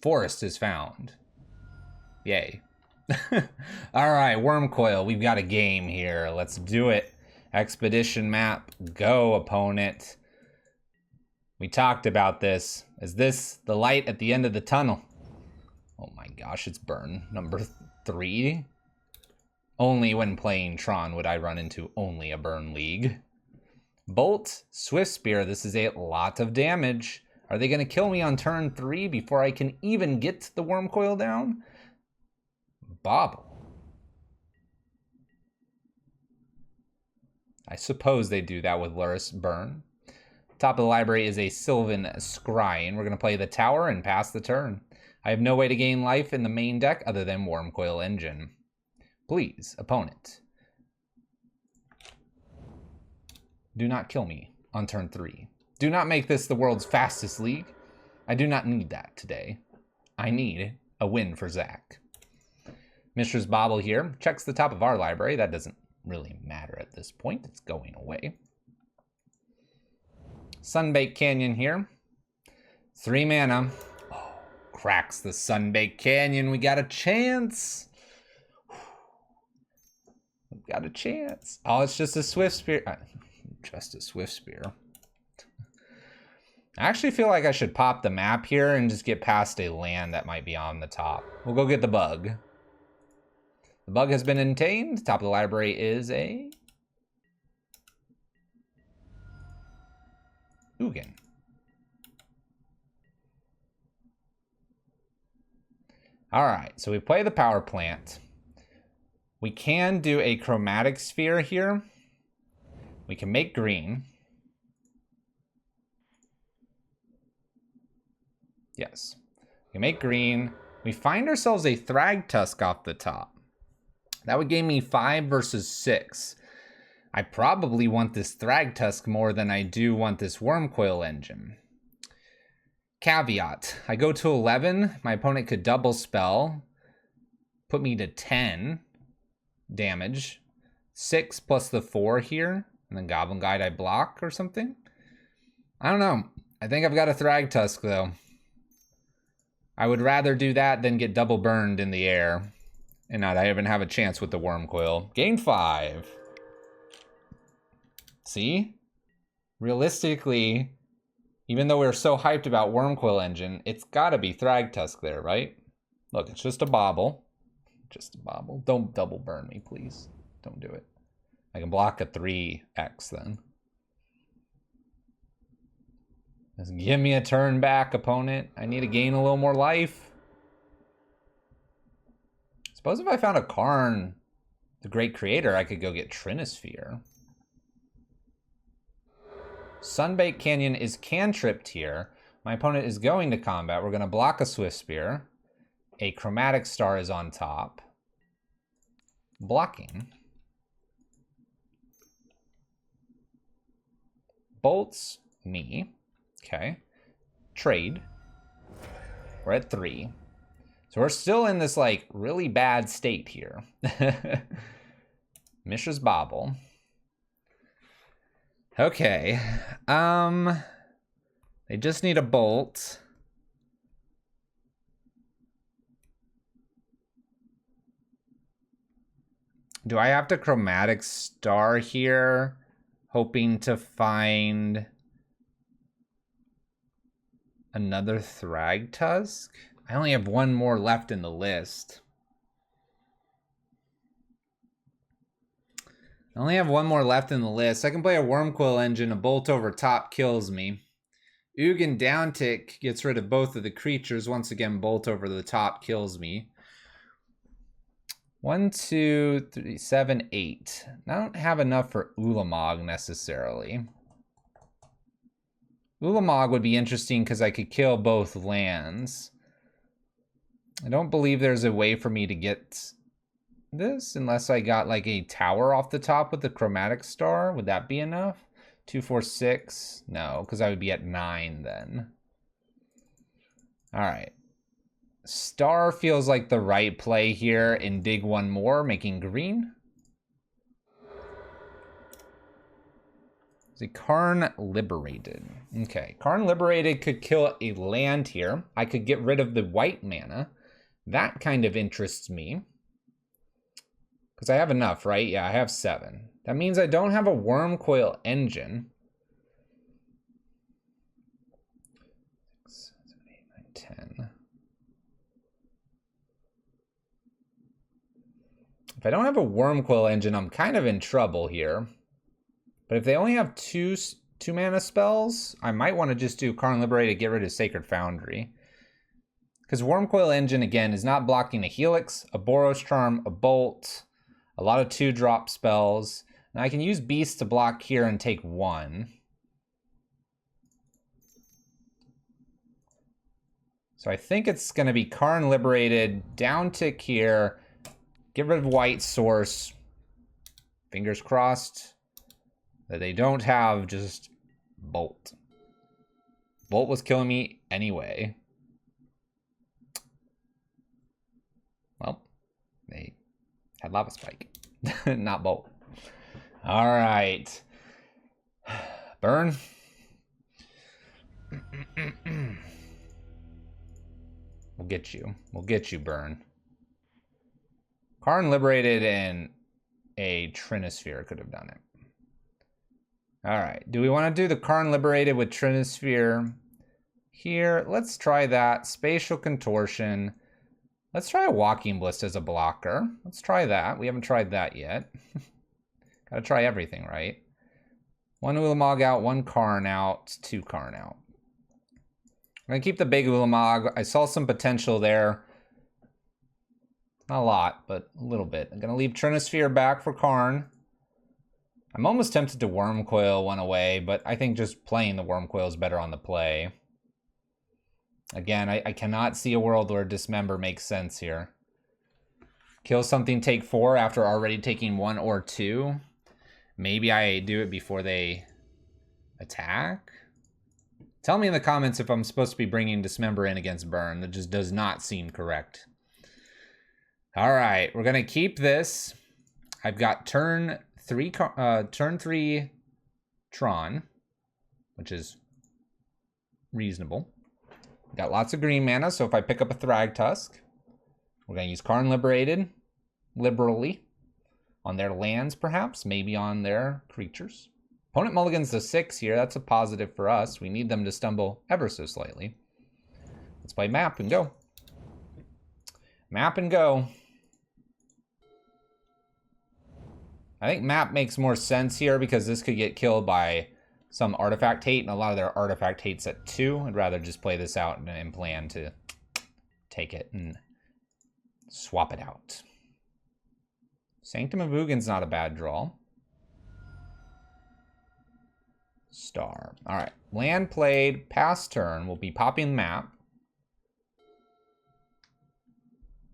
Forest is found. Yay. All right, Wormcoil, we've got a game here. Let's do it. Expedition map, go opponent. We talked about this. Is this the light at the end of the tunnel? Oh my gosh, it's burn. Number 3. Only when playing Tron would I run into only a burn league. Bolt, Swift Spear, this is a lot of damage. Are they going to kill me on turn 3 before I can even get the Wormcoil down? Bobble. I suppose they do that with Luris Burn. Top of the library is a Sylvan Scrying. We're going to play the tower and pass the turn. I have no way to gain life in the main deck other than Wormcoil Engine. Please, opponent. Do not kill me on turn 3. Do not make this the world's fastest league. I do not need that today. I need a win for Zach. Mishra's Bauble here. Checks the top of our library. That doesn't really matter at this point. It's going away. Sunbaked Canyon here. 3 mana. Oh, cracks the Sunbaked Canyon. We got a chance. We got a chance. Oh, it's just a Swift Spear. Just a Swift Spear. I actually feel like I should pop the map here and just get past a land that might be on the top. We'll go get the bug. The bug has been obtained. Top of the library is a Ugin. All right, so we play the power plant. We can do a chromatic sphere here. We can make green. Yes. We make green. We find ourselves a Thragtusk off the top. That would gain me 5 versus 6. I probably want this Thragtusk more than I do want this Wormcoil Engine. Caveat. I go to 11. My opponent could double spell. Put me to 10 damage. 6 plus the 4 here. And then Goblin Guide I block or something. I don't know. I think I've got a Thragtusk though. I would rather do that than get double burned in the air. And not even have a chance with the Wormcoil. Gain 5. See? Realistically, even though we're so hyped about Wormcoil Engine, it's gotta be Thragtusk there, right? Look, it's just a bauble. Just a bauble. Don't double burn me, please. Don't do it. I can block a 3x then. Just give me a turn back, opponent. I need to gain a little more life. Suppose if I found a Karn, the Great Creator, I could go get Trinisphere. Sunbaked Canyon is cantripped here. My opponent is going to combat. We're going to block a Swift Spear. A Chromatic Star is on top. Blocking. Bolts me. Okay. Trade. We're at 3. So we're still in this like really bad state here. Mishra's Bauble. Okay. They just need a bolt. Do I have to Chromatic Star here, hoping to find another Thragtusk? I only have 1 more left in the list. I only have 1 more left in the list. I can play a Wormcoil Engine. A Bolt over top kills me. Ugin Downtick gets rid of both of the creatures. Once again, Bolt over the top kills me. 1, 2, 3, 7, 8. I don't have enough for Ulamog necessarily. Ulamog would be interesting because I could kill both lands. I don't believe there's a way for me to get this unless I got like a tower off the top with the chromatic star. Would that be enough? 2, 4, 6? No, because I would be at 9 then. All right. Star feels like the right play here and dig one more, making green. Is it Karn Liberated? Okay, Karn Liberated could kill a land here. I could get rid of the white mana. That kind of interests me. Because I have enough, right? Yeah, I have 7. That means I don't have a Wormcoil Engine. 6, 7, 8, 9, 10. If I don't have a Wormcoil Engine, I'm kind of in trouble here. But if they only have two mana spells, I might want to just do Karn Liberated to get rid of Sacred Foundry. Because Wormcoil Engine, again, is not blocking a Helix, a Boros Charm, a Bolt, a lot of 2-drop spells. And I can use Beast to block here and take 1. So I think it's going to be Karn Liberated, down tick here, get rid of White Source. Fingers crossed that they don't have just Bolt. Bolt was killing me anyway. Well, they had Lava Spike, not Bolt. All right. Burn. We'll get you. We'll get you, Burn. Karn Liberated and a Trinisphere could have done it. All right. Do we want to do the Karn Liberated with Trinisphere here? Let's try that. Spatial Contortion. Let's try a Walking Ballista as a blocker. Let's try that. We haven't tried that yet. Gotta try everything, right? 1 Ulamog out, 1 Karn out, 2 Karn out. I'm gonna keep the big Ulamog. I saw some potential there. Not a lot, but a little bit. I'm gonna leave Trinisphere back for Karn. I'm almost tempted to Wormcoil one away, but I think just playing the Wormcoil is better on the play. Again, I cannot see a world where Dismember makes sense here. Kill something, take 4 after already taking 1 or 2. Maybe I do it before they attack. Tell me in the comments if I'm supposed to be bringing Dismember in against Burn. That just does not seem correct. All right, we're gonna keep this. I've got turn 3 Tron, which is reasonable. Got lots of green mana, so if I pick up a Thragtusk, we're going to use Karn Liberated liberally on their lands, perhaps, maybe on their creatures. Opponent mulligans to 6 here. That's a positive for us. We need them to stumble ever so slightly. Let's play Map and go. Map and go. I think Map makes more sense here because this could get killed by some artifact hate, and a lot of their artifact hate's at 2. I'd rather just play this out and plan to take it and swap it out. Sanctum of Ugin's not a bad draw. Star. All right. Land played, pass turn. We'll be popping Map.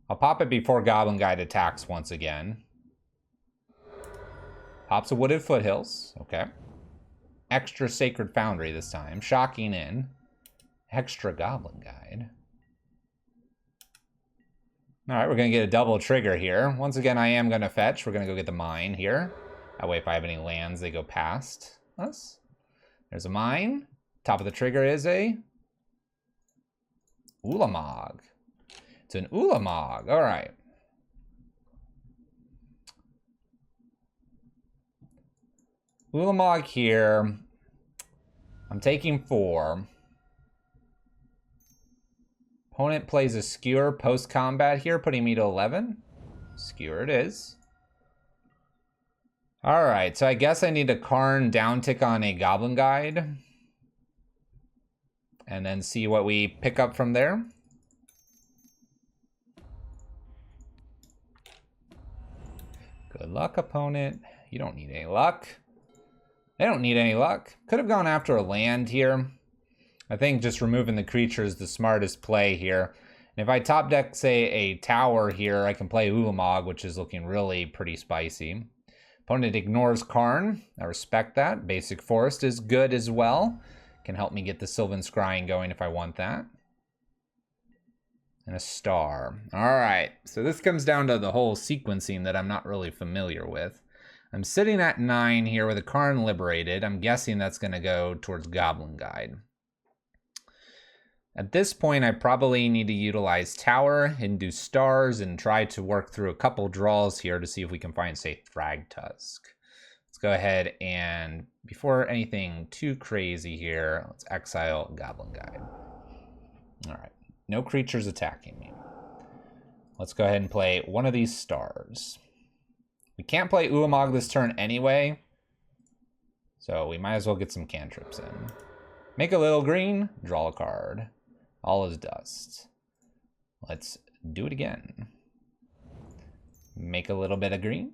I'll pop it before Goblin Guide attacks once again. Pops a Wooded Foothills. Okay. Extra Sacred Foundry this time. Shocking in. Extra Goblin Guide. All right, we're going to get a double trigger here. Once again, I am going to fetch. We're going to go get the mine here. That way, if I have any lands, they go past us. There's a mine. Top of the trigger is a Ulamog. It's an Ulamog. All right. Ulamog here. I'm taking 4. Opponent plays a Skewer post-combat here, putting me to 11. Skewer it is. Alright, so I guess I need a Karn downtick on a Goblin Guide. And then see what we pick up from there. Good luck, opponent. You don't need any luck. They don't need any luck. Could have gone after a land here. I think just removing the creature is the smartest play here. And if I top deck, say, a tower here, I can play Ulamog, which is looking really pretty spicy. Opponent ignores Karn. I respect that. Basic Forest is good as well. Can help me get the Sylvan Scrying going if I want that. And a star. All right, so this comes down to the whole sequencing that I'm not really familiar with. I'm sitting at 9 here with a Karn liberated. I'm guessing that's going to go towards Goblin Guide. At this point, I probably need to utilize Tower and do stars and try to work through a couple draws here to see if we can find, say, Thragtusk. Let's go ahead and, before anything too crazy here, let's exile Goblin Guide. All right, no creatures attacking me. Let's go ahead and play one of these stars. We can't play Ulamog this turn anyway, so we might as well get some cantrips in. Make a little green, draw a card. All is dust. Let's do it again. Make a little bit of green.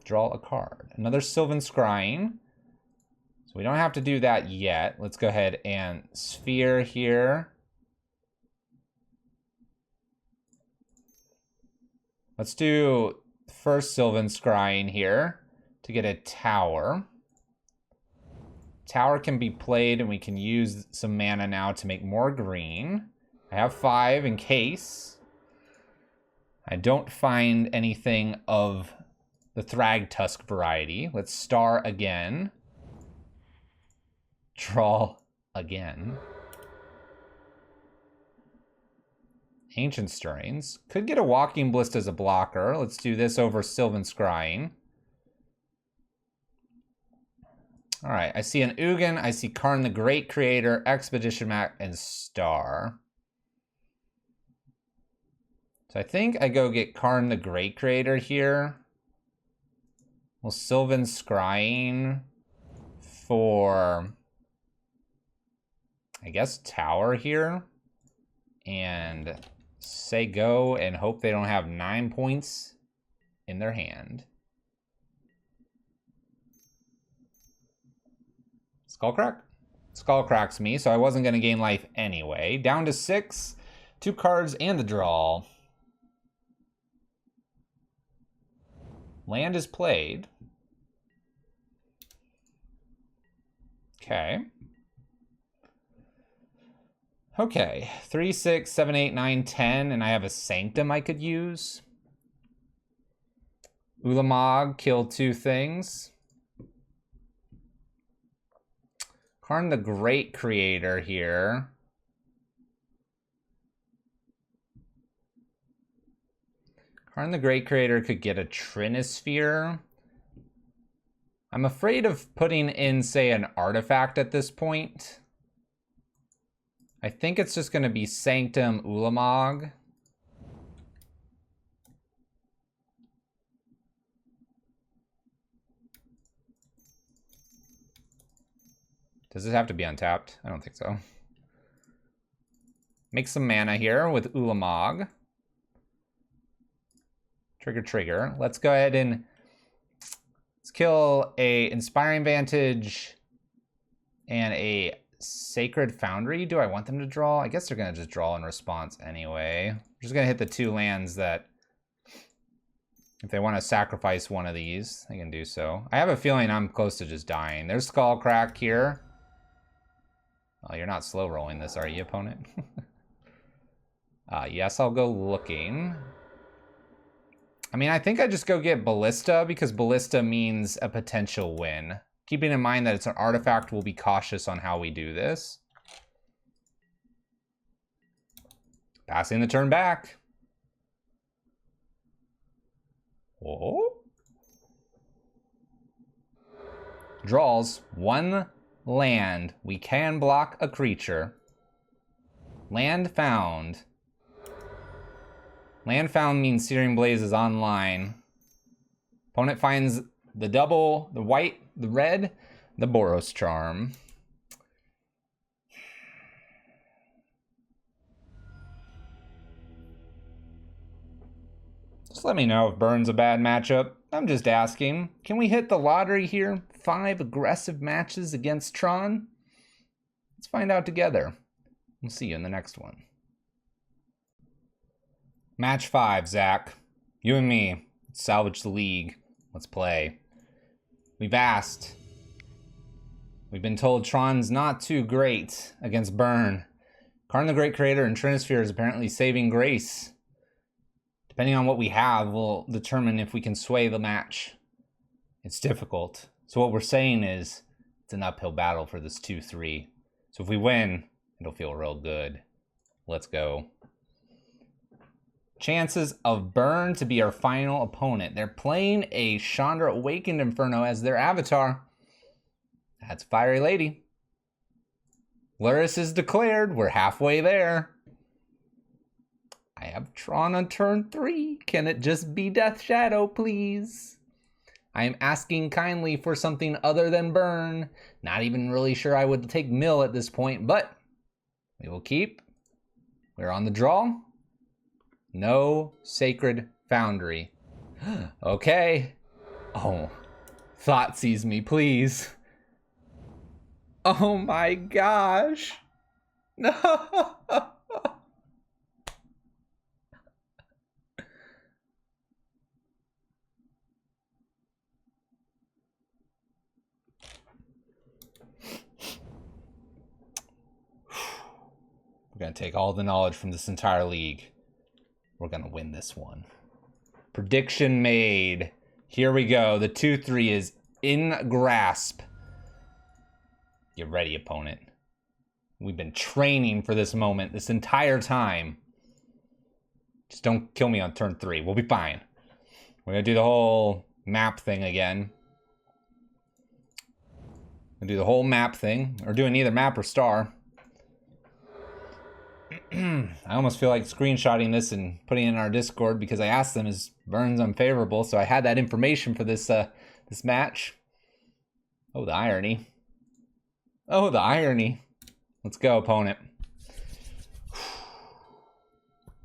Draw a card. Another Sylvan Scrying. So we don't have to do that yet. Let's go ahead and sphere here. Let's do first Sylvan Scrying here to get a tower. Tower can be played and we can use some mana now to make more green. I have 5 in case I don't find anything of the Thragtusk variety. Let's star again. Draw again. Ancient Stirrings. Could get a Walking Ballista as a blocker. Let's do this over Sylvan Scrying. All right, I see an Ugin, I see Karn the Great Creator, Expedition Map, and Star. So I think I go get Karn the Great Creator here. Well, Sylvan Scrying for, I guess, Tower here. And say go and hope they don't have 9 points in their hand. Skullcrack? Skullcracks me, so I wasn't going to gain life anyway. Down to 6, 2 cards and the draw. Land is played. Okay. Okay, 3, 6, 7, 8, 9, 10, and I have a Sanctum I could use. Ulamog, kill 2 things. Karn the Great Creator here. Karn the Great Creator could get a Trinisphere. I'm afraid of putting in, say, an artifact at this point. I think it's just going to be Sanctum Ulamog. Does this have to be untapped? I don't think so. Make some mana here with Ulamog. Trigger. Let's go ahead and let's kill a Inspiring Vantage and a Sacred Foundry. Do I want them to draw? I guess they're going to just draw in response anyway. I'm just going to hit the 2 lands that, if they want to sacrifice one of these, they can do so. I have a feeling I'm close to just dying. There's Skullcrack here. Oh, you're not slow rolling this, are you, opponent? Yes, I'll go looking. I mean, I think I just go get Ballista because Ballista means a potential win. Keeping in mind that it's an artifact, we'll be cautious on how we do this. Passing the turn back. Oh. Draws 1 land. We can block a creature. Land found. Land found means Searing Blaze is online. Opponent finds the double, the white, the red, the Boros Charm. Just let me know if Burn's a bad matchup. I'm just asking. Can we hit the lottery here? 5 aggressive matches against Tron? Let's find out together. We'll see you in the next one. Match 5, Zach. You and me. Let's salvage the league. Let's play. We've asked. We've been told Tron's not too great against Burn. Karn the Great Creator and Trinisphere is apparently saving grace. Depending on what we have, will determine if we can sway the match. It's difficult. So what we're saying is, it's an uphill battle for this 2-3. So if we win, it'll feel real good. Let's go. Chances of Burn to be our final opponent. They're playing a Chandra Awakened Inferno as their avatar. That's Fiery Lady. Luris is declared. We're halfway there. I have Tron on turn 3. Can it just be Death Shadow, please? I am asking kindly for something other than Burn. Not even really sure I would take Mill at this point, but we will keep. We're on the draw. No Sacred Foundry. Okay. Oh, Thought sees me, please. Oh my gosh. No. We're going to take all the knowledge from this entire league. We're going to win this one. Prediction made. Here we go. The 2-3 is in grasp. Get ready, opponent. We've been training for this moment this entire time. Just don't kill me on turn 3. We'll be fine. We're going to do the whole map thing again. We'll do the whole map thing. We're doing either map or star. I almost feel like screenshotting this and putting it in our Discord because I asked them, is Burns unfavorable? So I had that information for this this match. Oh, the irony. Oh, the irony. Let's go, opponent.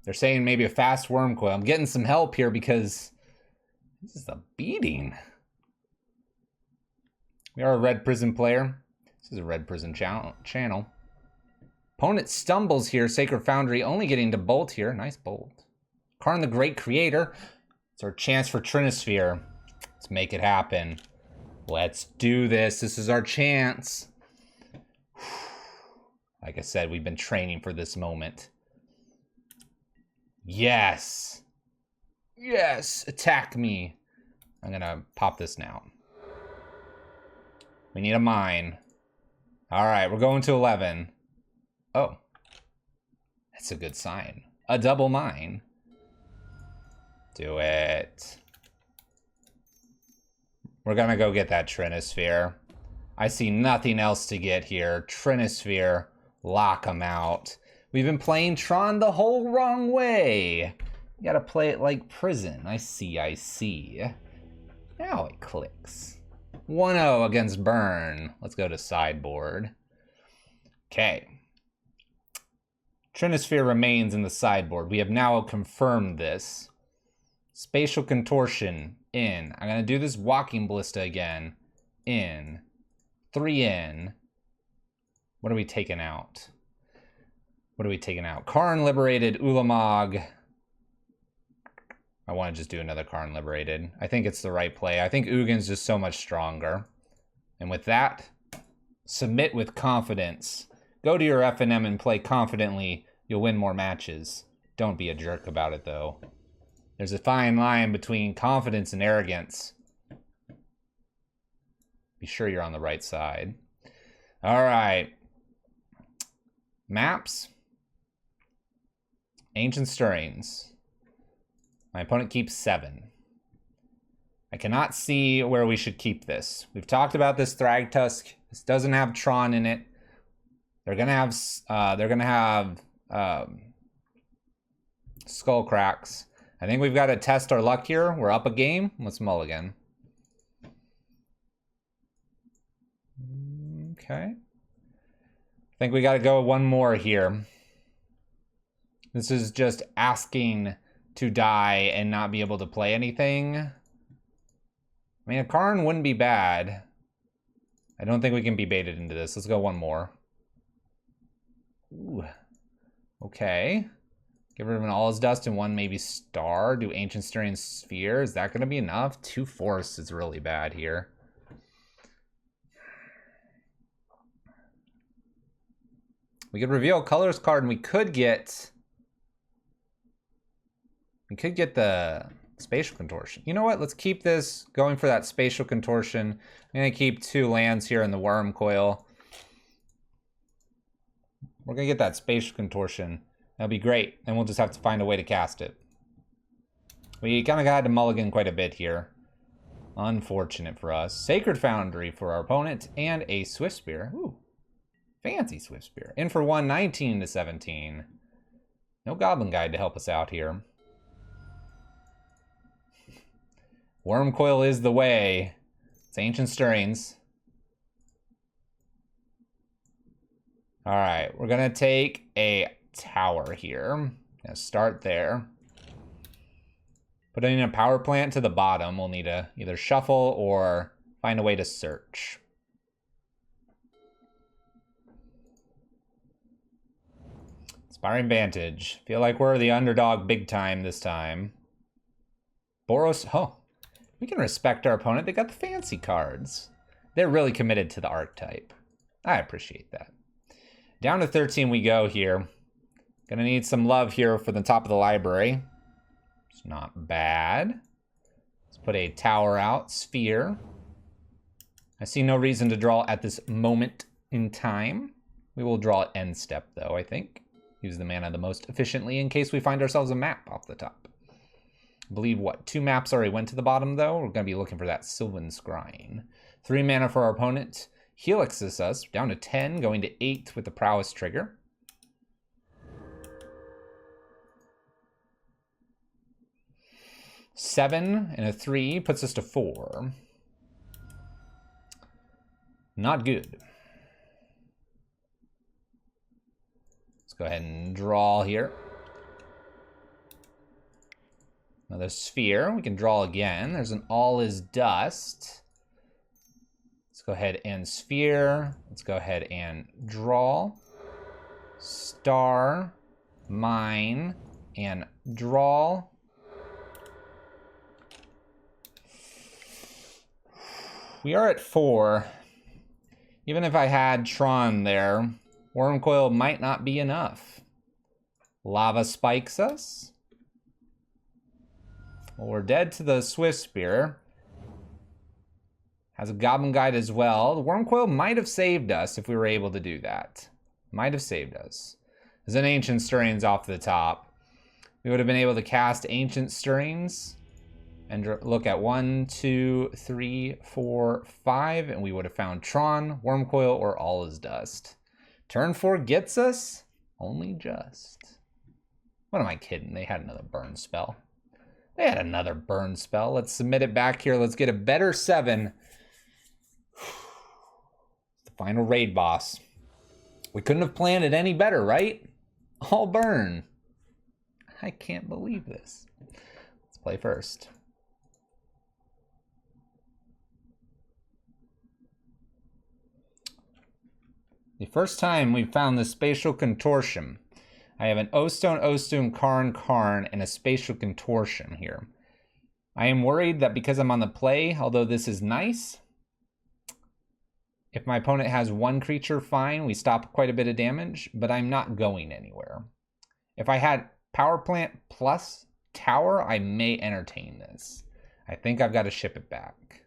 They're saying maybe a fast Wormcoil. I'm getting some help here because this is a beating. We are a Red Prison player. This is a Red Prison channel. Opponent stumbles here. Sacred Foundry only getting to bolt here. Nice bolt. Karn the Great Creator. It's our chance for Trinisphere. Let's make it happen. Let's do this. This is our chance. Like I said, we've been training for this moment. Yes. Yes. Attack me. I'm going to pop this now. We need a mine. All right, we're going to 11. Oh. That's a good sign. A double mine. Do it. We're going to go get that Trinisphere. I see nothing else to get here. Trinisphere. Lock them out. We've been playing Tron the whole wrong way. You gotta play it like prison. I see, I see. Now it clicks. 1-0 against Burn. Let's go to sideboard. Okay. Trinisphere remains in the sideboard. We have now confirmed this. Spatial Contortion, in. I'm gonna do this Walking Ballista again. In. 3 in. What are we taking out? What are we taking out? Karn Liberated, Ulamog. I want to just do another Karn Liberated. I think it's the right play. I think Ugin's just so much stronger. And with that, submit with confidence. Go to your FNM and play confidently. You'll win more matches. Don't be a jerk about it, though. There's a fine line between confidence and arrogance. Be sure you're on the right side. All right. Maps. Ancient Stirrings. My opponent keeps 7. I cannot see where we should keep this. We've talked about this Thragtusk. This doesn't have Tron in it. They're gonna have Skull Cracks. I think we've got to test our luck here. We're up a game. Let's mulligan. Okay. I think we got to go one more here. This is just asking to die and not be able to play anything. I mean, a Karn wouldn't be bad. I don't think we can be baited into this. Let's go one more. Ooh. Okay. Get rid of an All Is Dust and one maybe Star. Do Ancient Stirring Sphere. Is that going to be enough? 2 Force is really bad here. We could reveal a colors card and we could get the Spatial Contortion. You know what? Let's keep this going for that Spatial Contortion. I'm going to keep 2 lands here in the Worm Coil. We're going to get that Spatial Contortion. That'll be great. And we'll just have to find a way to cast it. We kind of had to mulligan quite a bit here. Unfortunate for us. Sacred Foundry for our opponent and a Swift Spear. Ooh. Fancy Swift Spear. In for 1, 19 to 17. No Goblin Guide to help us out here. Worm Coil is the way. It's Ancient Stirrings. Alright, we're going to take a tower here. Gonna start there. Putting a power plant to the bottom. We'll need to either shuffle or find a way to search. Inspiring Vantage. Feel like we're the underdog big time this time. Boros. Oh, we can respect our opponent. They got the fancy cards. They're really committed to the archetype. I appreciate that. Down to 13 we go here. Gonna need some love here for the top of the library. It's not bad. Let's put a tower out. Sphere. I see no reason to draw at this moment in time. We will draw at end step though, I think. Use the mana the most efficiently in case we find ourselves a map off the top. I believe, what, 2 maps already went to the bottom, though? We're going to be looking for that Sylvan Scrying. 3 mana for our opponent. Helixes us down to 10, going to 8 with the Prowess trigger. Seven and a 3 puts us to 4. Not good. Let's go ahead and draw here. Another sphere. We can draw again. There's an All Is Dust. Let's go ahead and sphere. Let's go ahead and draw. Star. Mine. And draw. We are at 4. Even if I had Tron there, Worm Coil might not be enough. Lava spikes us. Well, we're dead to the Swift Spear. Has a Goblin Guide as well. The Worm Coil might have saved us if we were able to do that. Might have saved us. There's an Ancient Stirrings off the top. We would have been able to cast Ancient Stirrings and look at 1, 2, 3, 4, 5, and we would have found Tron, Worm Coil, or All Is Dust. Turn 4 gets us? Only just. What am I kidding? They had another burn spell. They had another burn spell. Let's submit it back here. Let's get a better 7. The final raid boss. We couldn't have planned it any better, right? All burn. I can't believe this. Let's play first. The first time we found the Spatial Contortion. I have an O-Stone, Karn, and a Spatial Contortion here. I am worried that because I'm on the play, although this is nice, if my opponent has 1 creature, fine, we stop quite a bit of damage, but I'm not going anywhere. If I had Power Plant plus Tower, I may entertain this. I think I've got to ship it back.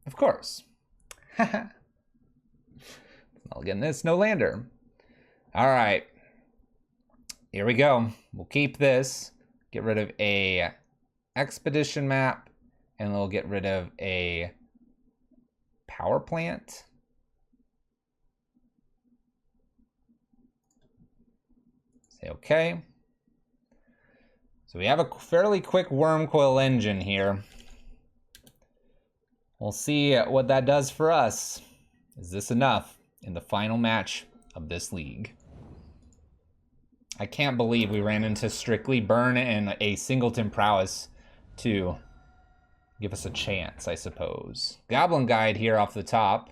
Of course. Haha. Again, this, no lander. All right. Here we go. We'll keep this. Get rid of a expedition map, and we'll get rid of a power plant. Say okay. So we have a fairly quick Worm Coil engine here. We'll see what that does for us. Is this enough in the final match of this league? I can't believe we ran into strictly burn and a singleton prowess to give us a chance, I suppose. Goblin Guide here off the top.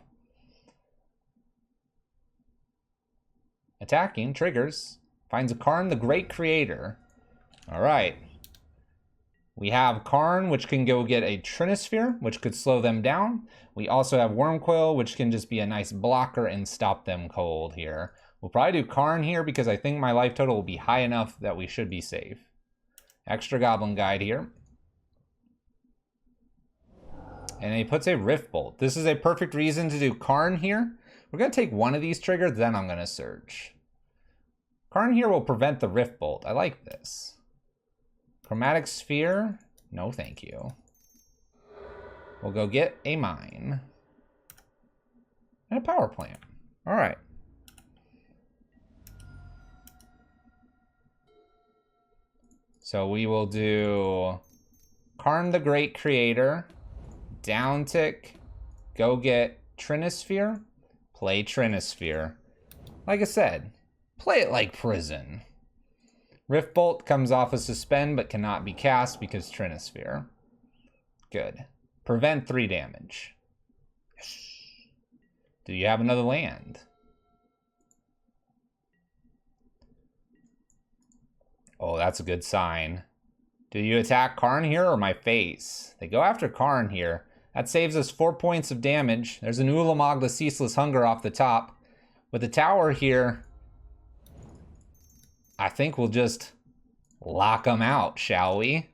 Attacking, triggers. Finds a Karn, the Great Creator. Alright. We have Karn, which can go get a Trinisphere, which could slow them down. We also have Wormcoil, which can just be a nice blocker and stop them cold here. We'll probably do Karn here because I think my life total will be high enough that we should be safe. Extra Goblin Guide here. And he puts a Rift Bolt. This is a perfect reason to do Karn here. We're going to take one of these triggers, then I'm going to search. Karn here will prevent the Rift Bolt. I like this. Chromatic Sphere. No, thank you. We'll go get a mine. And a power plant. All right. So we will do Karn the Great Creator, down tick, go get Trinisphere, play Trinisphere. Like I said, play it like prison. Rift Bolt comes off a suspend but cannot be cast because Trinisphere. Good. Prevent 3 damage. Yes. Do you have another land? Oh, that's a good sign. Do you attack Karn here or my face? They go after Karn here. That saves us 4 points of damage. There's an Ulamog the Ceaseless Hunger off the top. With the tower here, I think we'll just lock them out, shall we?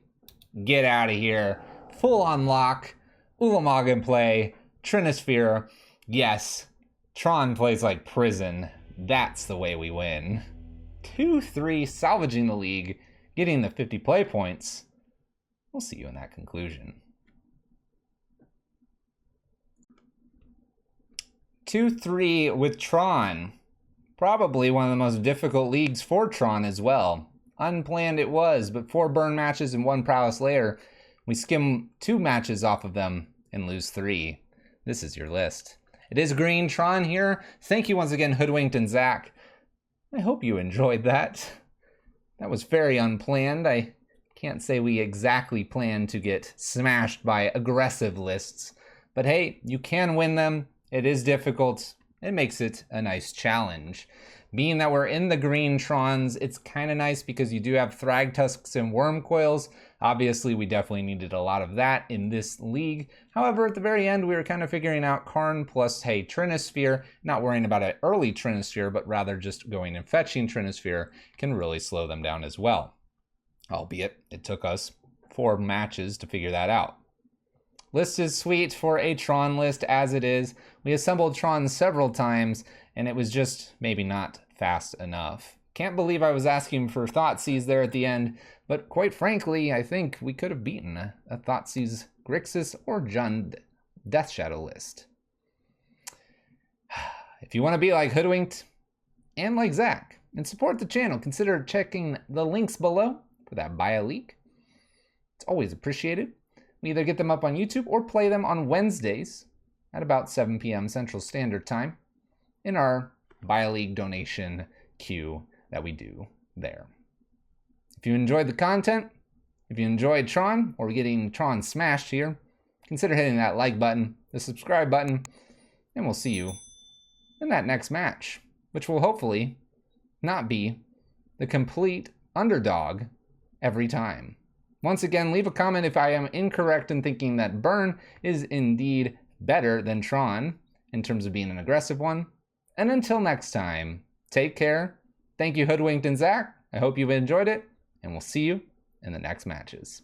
Get out of here. Full on lock. Ulamog in play. Trinisphere. Yes. Tron plays like prison. That's the way we win. 2-3, salvaging the league, getting the 50 play points. We'll see you in that conclusion. 2-3 with Tron. Probably one of the most difficult leagues for Tron as well. Unplanned it was, but 4 burn matches and 1 prowess layer. We skim 2 matches off of them and lose 3. This is your list. It is green Tron here. Thank you once again, Hoodwinked and Zach. I hope you enjoyed that. That was very unplanned. I can't say we exactly planned to get smashed by aggressive lists. But hey, you can win them. It is difficult. It makes it a nice challenge. Being that we're in the green Trons, it's kind of nice because you do have Thragtusks and Wormcoils. Obviously, we definitely needed a lot of that in this league. However, at the very end, we were kind of figuring out Karn plus, hey, Trinisphere, not worrying about an early Trinisphere, but rather just going and fetching Trinisphere can really slow them down as well. Albeit, it took us 4 matches to figure that out. List is sweet for a Tron list as it is. We assembled Tron several times, and it was just maybe not fast enough. Can't believe I was asking for Thoughtseize there at the end, but quite frankly, I think we could have beaten a Thoughtseize Grixis or Jund Death Shadow list. If you want to be like Hoodwinked and like Zach and support the channel, consider checking the links below for that bio league. It's always appreciated. We either get them up on YouTube or play them on Wednesdays at about 7 p.m. Central Standard Time in our bio league donation queue that we do there. If you enjoyed the content, if you enjoyed Tron or getting Tron smashed here, consider hitting that like button, the subscribe button, and we'll see you in that next match, which will hopefully not be the complete underdog every time. Once again, leave a comment if I am incorrect in thinking that Burn is indeed better than Tron in terms of being an aggressive one. And until next time, take care. Thank you, Hoodwinked and Zach. I hope you've enjoyed it, and we'll see you in the next matches.